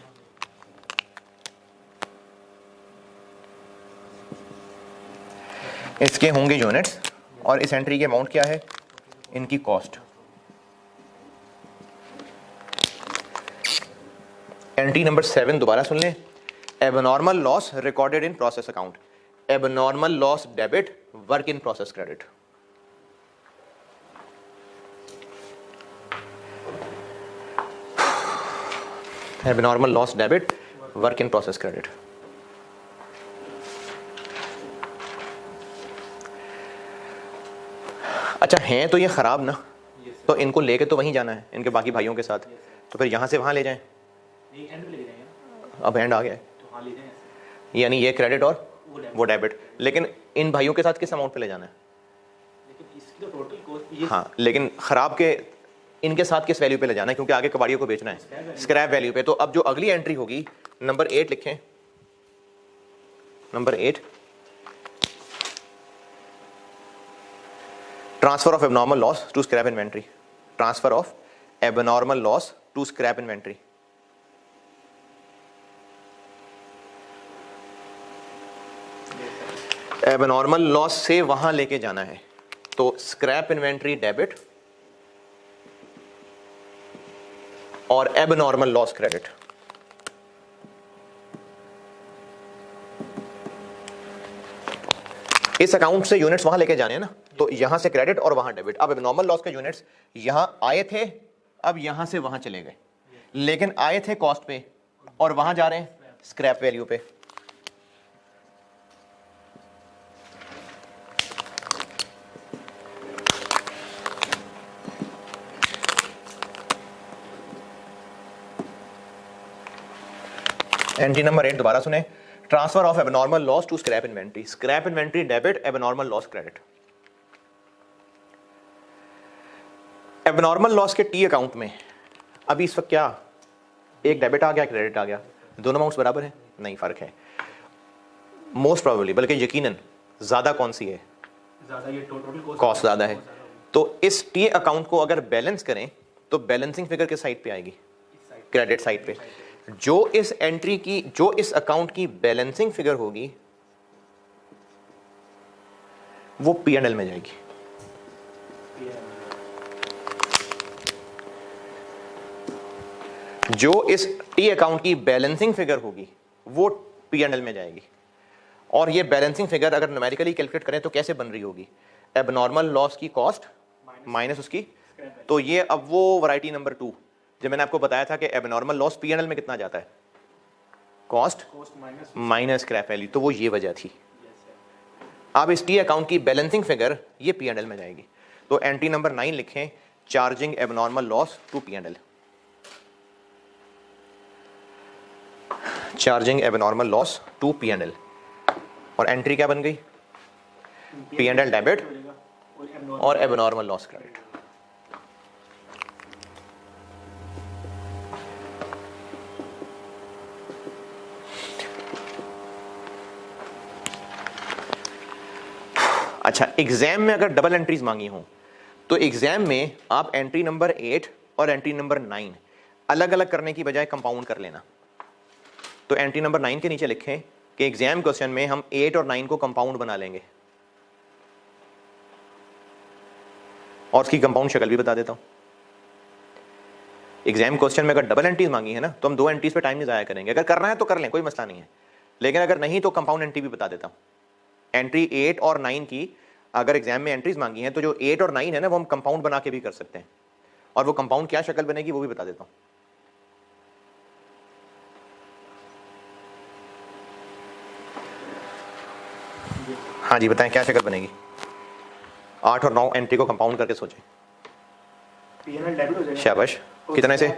इसके होंगे यूनिट्स और इस एंट्री की अमाउंट क्या है? इनकी कॉस्ट। एंट्री नंबर 7 दोबारा सुन लें, abnormal loss recorded in process account. Abnormal loss debit, work in process credit. Abnormal loss debit, work in process credit. अच्छा हैं तो ये खराब ना, तो इनको लेके तो वहीं जाना है इनके बाकी भाइयों के साथ, तो फिर यहां से वहां ले जाएं। अब एंड आ गया है, यानी ये क्रेडिट और वो डेबिट, लेकिन इन भाइयों के साथ किस अमाउंट पे ले जाना है? हाँ, लेकिन खराब के इनके साथ किस वैल्यू पे ले जाना है, क्योंकि आगे कबाड़ियों को बेचना है, स्क्रैप वैल्यू पे। तो अब जो अगली एंट्री होगी, नंबर 8 लिखें, number 8 transfer of abnormal loss to scrap inventory. Transfer of abnormal loss to scrap inventory. Abnormal loss से वहां लेके जाना है, तो स्क्रैप इन्वेंट्री डेबिट और एबनॉर्मल लॉस क्रेडिट। इस अकाउंट से यूनिट्स वहां लेके जाने हैं ना, तो यहां से क्रेडिट और वहां डेबिट। अब एबनॉर्मल लॉस के यूनिट्स यहां आए थे, अब यहां से वहां चले गए, लेकिन आए थे कॉस्ट पे और वहां जा रहे हैं स्क्रैप वैल्यू पे। एंट्री नंबर 8 दोबारा सुने, transfer of abnormal loss to scrap inventory. Scrap inventory debit, abnormal loss credit. Abnormal loss के टी अकाउंट में अभी इस वक्त क्या, एक डेबिट आ गया, क्रेडिट आ गया, दोनों अमाउंट्स बराबर हैं? नहीं, फर्क है। मोस्ट प्रोबेबली, बल्कि यकीनन ज्यादा कौन सी है? कॉस्ट ज्यादा है। तो इस टी अकाउंट को अगर बैलेंस करें तो बैलेंसिंग फिगर किस साइड पे आएगी? क्रेडिट साइड पे। जो इस एंट्री की, जो इस अकाउंट की बैलेंसिंग फिगर होगी वो P&L में जाएगी। जो इस टी अकाउंट की बैलेंसिंग फिगर होगी वो P&L में जाएगी। और ये बैलेंसिंग फिगर अगर न्यूमेरिकली कैलकुलेट करें तो कैसे बन रही होगी? एबनॉर्मल लॉस की कॉस्ट माइनस उसकी, तो ये अब वो वैरायटी नंबर 2 जब मैंने आपको बताया था कि एबनॉर्मल लॉस P&L में कितना जाता है? कॉस्ट माइनस स्क्रैप वैल्यू, तो वो ये वजह थी। अब इस टी अकाउंट की बैलेंसिंग फिगर ये P&L में जाएगी। तो एंट्री नंबर 9 लिखें, charging abnormal loss to P&L। Charging abnormal loss to P&L, और एंट्री क्या बन गई? P&L डेबिट और एबनॉर्मल लॉस क्रेडिट। अच्छा, एग्जाम में अगर डबल एंट्रीज मांगी हो तो एग्जाम में आप एंट्री नंबर 8 और एंट्री नंबर 9 अलग अलग करने की बजाय कंपाउंड कर लेना। तो एंट्री नंबर 9 के नीचे लिखें कि एग्जाम क्वेश्चन में हम 8 और 9 को कंपाउंड बना लेंगे, और उसकी कंपाउंड शक्ल भी बता देता हूँ। एग्जाम क्वेश्चन में अगर डबल एंट्रीज मांगी है ना तो हम 2 एंट्रीज पे टाइम नहीं ज़ाया करेंगे, अगर करना है तो कर लें, कोई मसला नहीं है, लेकिन अगर नहीं तो कंपाउंड एंट्री भी बता देता हूँ। एंट्री 8 और 9 की अगर एग्जाम में एंट्रीज मांगी हैं तो जो 8 और 9 है ना वो हम कंपाउंड बना के भी कर सकते हैं, और वो कंपाउंड क्या शक्ल बनेगी वो भी बता देता हूँ। हाँ जी बताएं क्या शक्ल बनेगी। 8 और 9 एंट्री को कंपाउंड करके सोचें। पीएनएल डेबिट हो जाएगा। शाबाश, कितने से?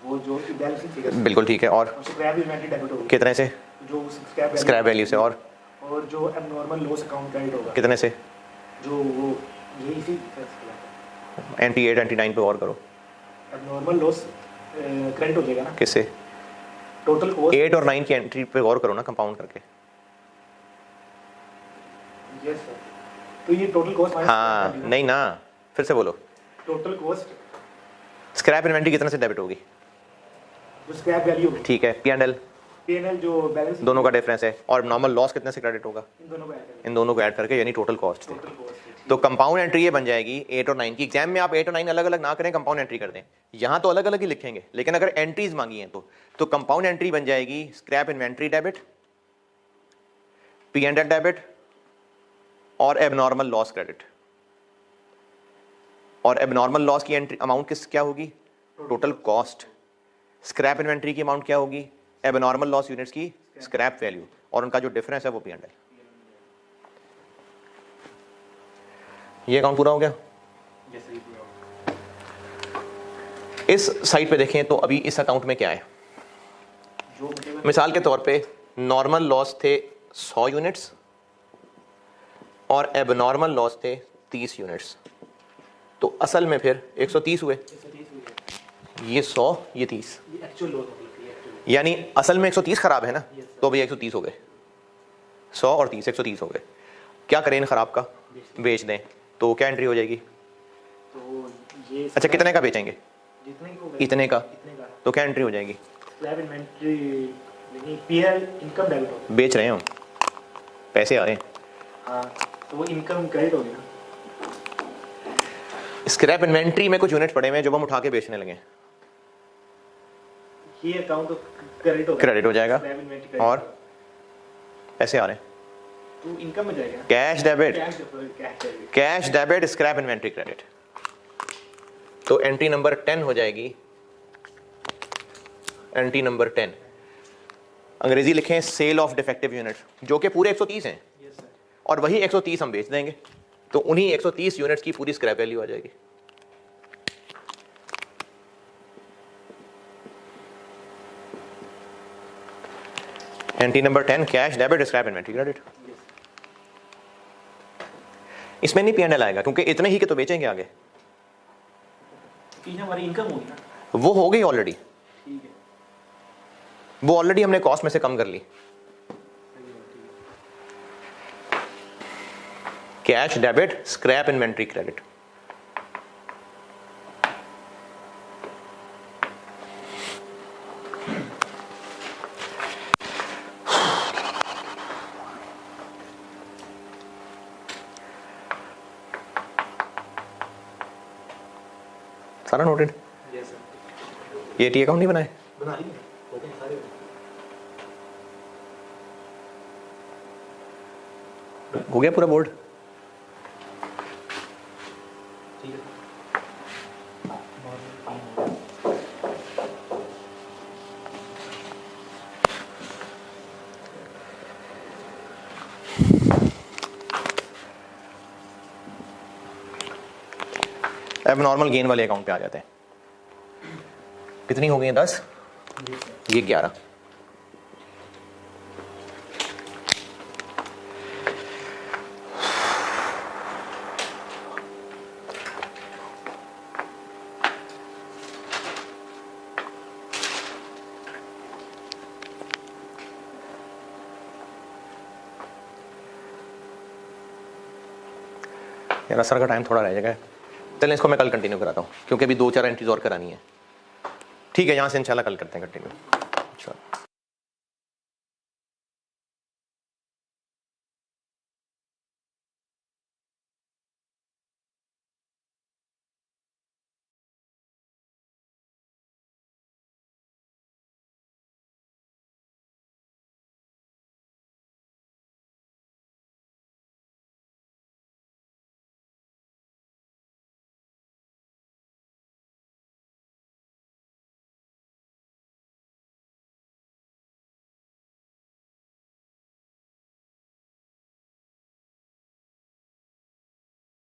वो जो बैलेंसिंग फिगर बिल्कुल ठीक है। और स्क्रैप इन्वेंटरी डेबिट होगा। कितने से? जो स्क्रैप वैल्यू से। और जो एबनॉर्मल लॉस अकाउंट क्रेडिट होगा। कितने से? जो वो ये इसी एंट्री 8 एंट्री 9 पे और करो। एबनॉर्मल लॉस क्रेडिट हो जाएगा ना। किससे? टोटल कॉस्ट 8 और 9 की एंट्री पे गौर करो ना, कंपाउंड करके। Yes sir. तो ये टोटल कॉस्ट हाँ नहीं ना, फिर से बोलो। टोटल कॉस्ट स्क्रैप इन्वेंट्री कितने से डेबिट होगी? जो स्क्रैप वैल्यू होगी। ठीक है। पीएनएल पीएनएल जो बैलेंस दोनों का डिफरेंस है। और नॉर्मल लॉस कितने से क्रेडिट होगा? इन दोनों को ऐड करके यानी टोटल कॉस्ट। Total cost. तो कंपाउंड एंट्री ये बन जाएगी 8 और 9 की। एग्जाम में आप 8 और 9 अलग अलग ना करें, कंपाउंड एंट्री कर दें। यहाँ तो अलग अलग ही लिखेंगे, लेकिन अगर एंट्रीज मांगी हैं तो कंपाउंड एंट्री बन जाएगी scrap inventory debit, PNL debit और एबनॉर्मल लॉस क्रेडिट। और एबनॉर्मल लॉस की एंट्री अमाउंट किस क्या होगी? Total cost. स्क्रैप इन्वेंट्री की अमाउंट क्या होगी? एबनॉर्मल लॉस यूनिट्स की स्क्रैप वैल्यू, और उनका जो डिफरेंस है वो पीएनएल। ये अकाउंट पूरा हो गया। इस साइड पे देखें तो अभी इस अकाउंट में क्या है। मिसाल के तौर पे नॉर्मल लॉस थे 100 यूनिट्स और एबनॉर्मल लॉस थे 30 यूनिट्स, तो असल में फिर 130 हुए। ये 100 ये 30, यानी असल में 130 खराब है ना, तो भैया 130 हो गए। 100 और 30 130 हो गए। क्या करें इन खराब का? बेच दें। तो क्या एंट्री हो जाएगी? तो ये अच्छा कितने का बेचेंगे? इतने का। इतने का तो क्या एंट्री हो जाएगी? Slab inventory PL income debit होगा। बेच रहे हैं हम, पैसे आ रहे हैं। हाँ तो वो इनकम क्रेडिट होगी ना। स्क्रैप इन्वेंट्री में कुछ यूनिट पड़े हुए हैं जो हम उठा के बेचने लगे, ये अकाउंट तो क्रेडिट होगा। क्रेडिट हो जाएगा। स्लैब इन्वेंटरी और पैसे आ रहे हैं तो इनकम में जाएगा। Cash debit, cash cash debit scrap inventory credit. तो एंट्री नंबर 10 हो जाएगी। एंट्री नंबर 10 अंग्रेजी लिखें सेल ऑफ डिफेक्टिव यूनिट, जो कि पूरे 130 हैं, और वही 130 हम बेच देंगे, तो उन्हीं 130 यूनिट्स की पूरी स्क्रैप वैल्यू आ जाएगी। Entry number 10 cash debit scrap inventory credit. इसमें नहीं पीएनएल आएगा क्योंकि इतने ही के तो बेचेंगे आगे। हमारी इनकम होगी ना, वो हो गई ऑलरेडी, ठीक है। वो ऑलरेडी हमने कॉस्ट में से कम कर ली। Cash debit scrap inventory credit. सारा नोटेड। Yes sir. ये टी अकाउंट नहीं बनाए? बना लिए हो गए सारे। हो गया पूरा बोर्ड। ठीक है। अब नॉर्मल गेन वाले अकाउंट पे आ जाते हैं। कितनी हो गई? 10, ये 11। यार असर का टाइम थोड़ा रह जाएगा, चलें इसको मैं कल कंटिन्यू कराता हूँ क्योंकि अभी 2-4 एंट्रीज और करानी है। ठीक है, यहाँ से इंशाल्लाह कल करते हैं कंटिन्यू। अच्छा।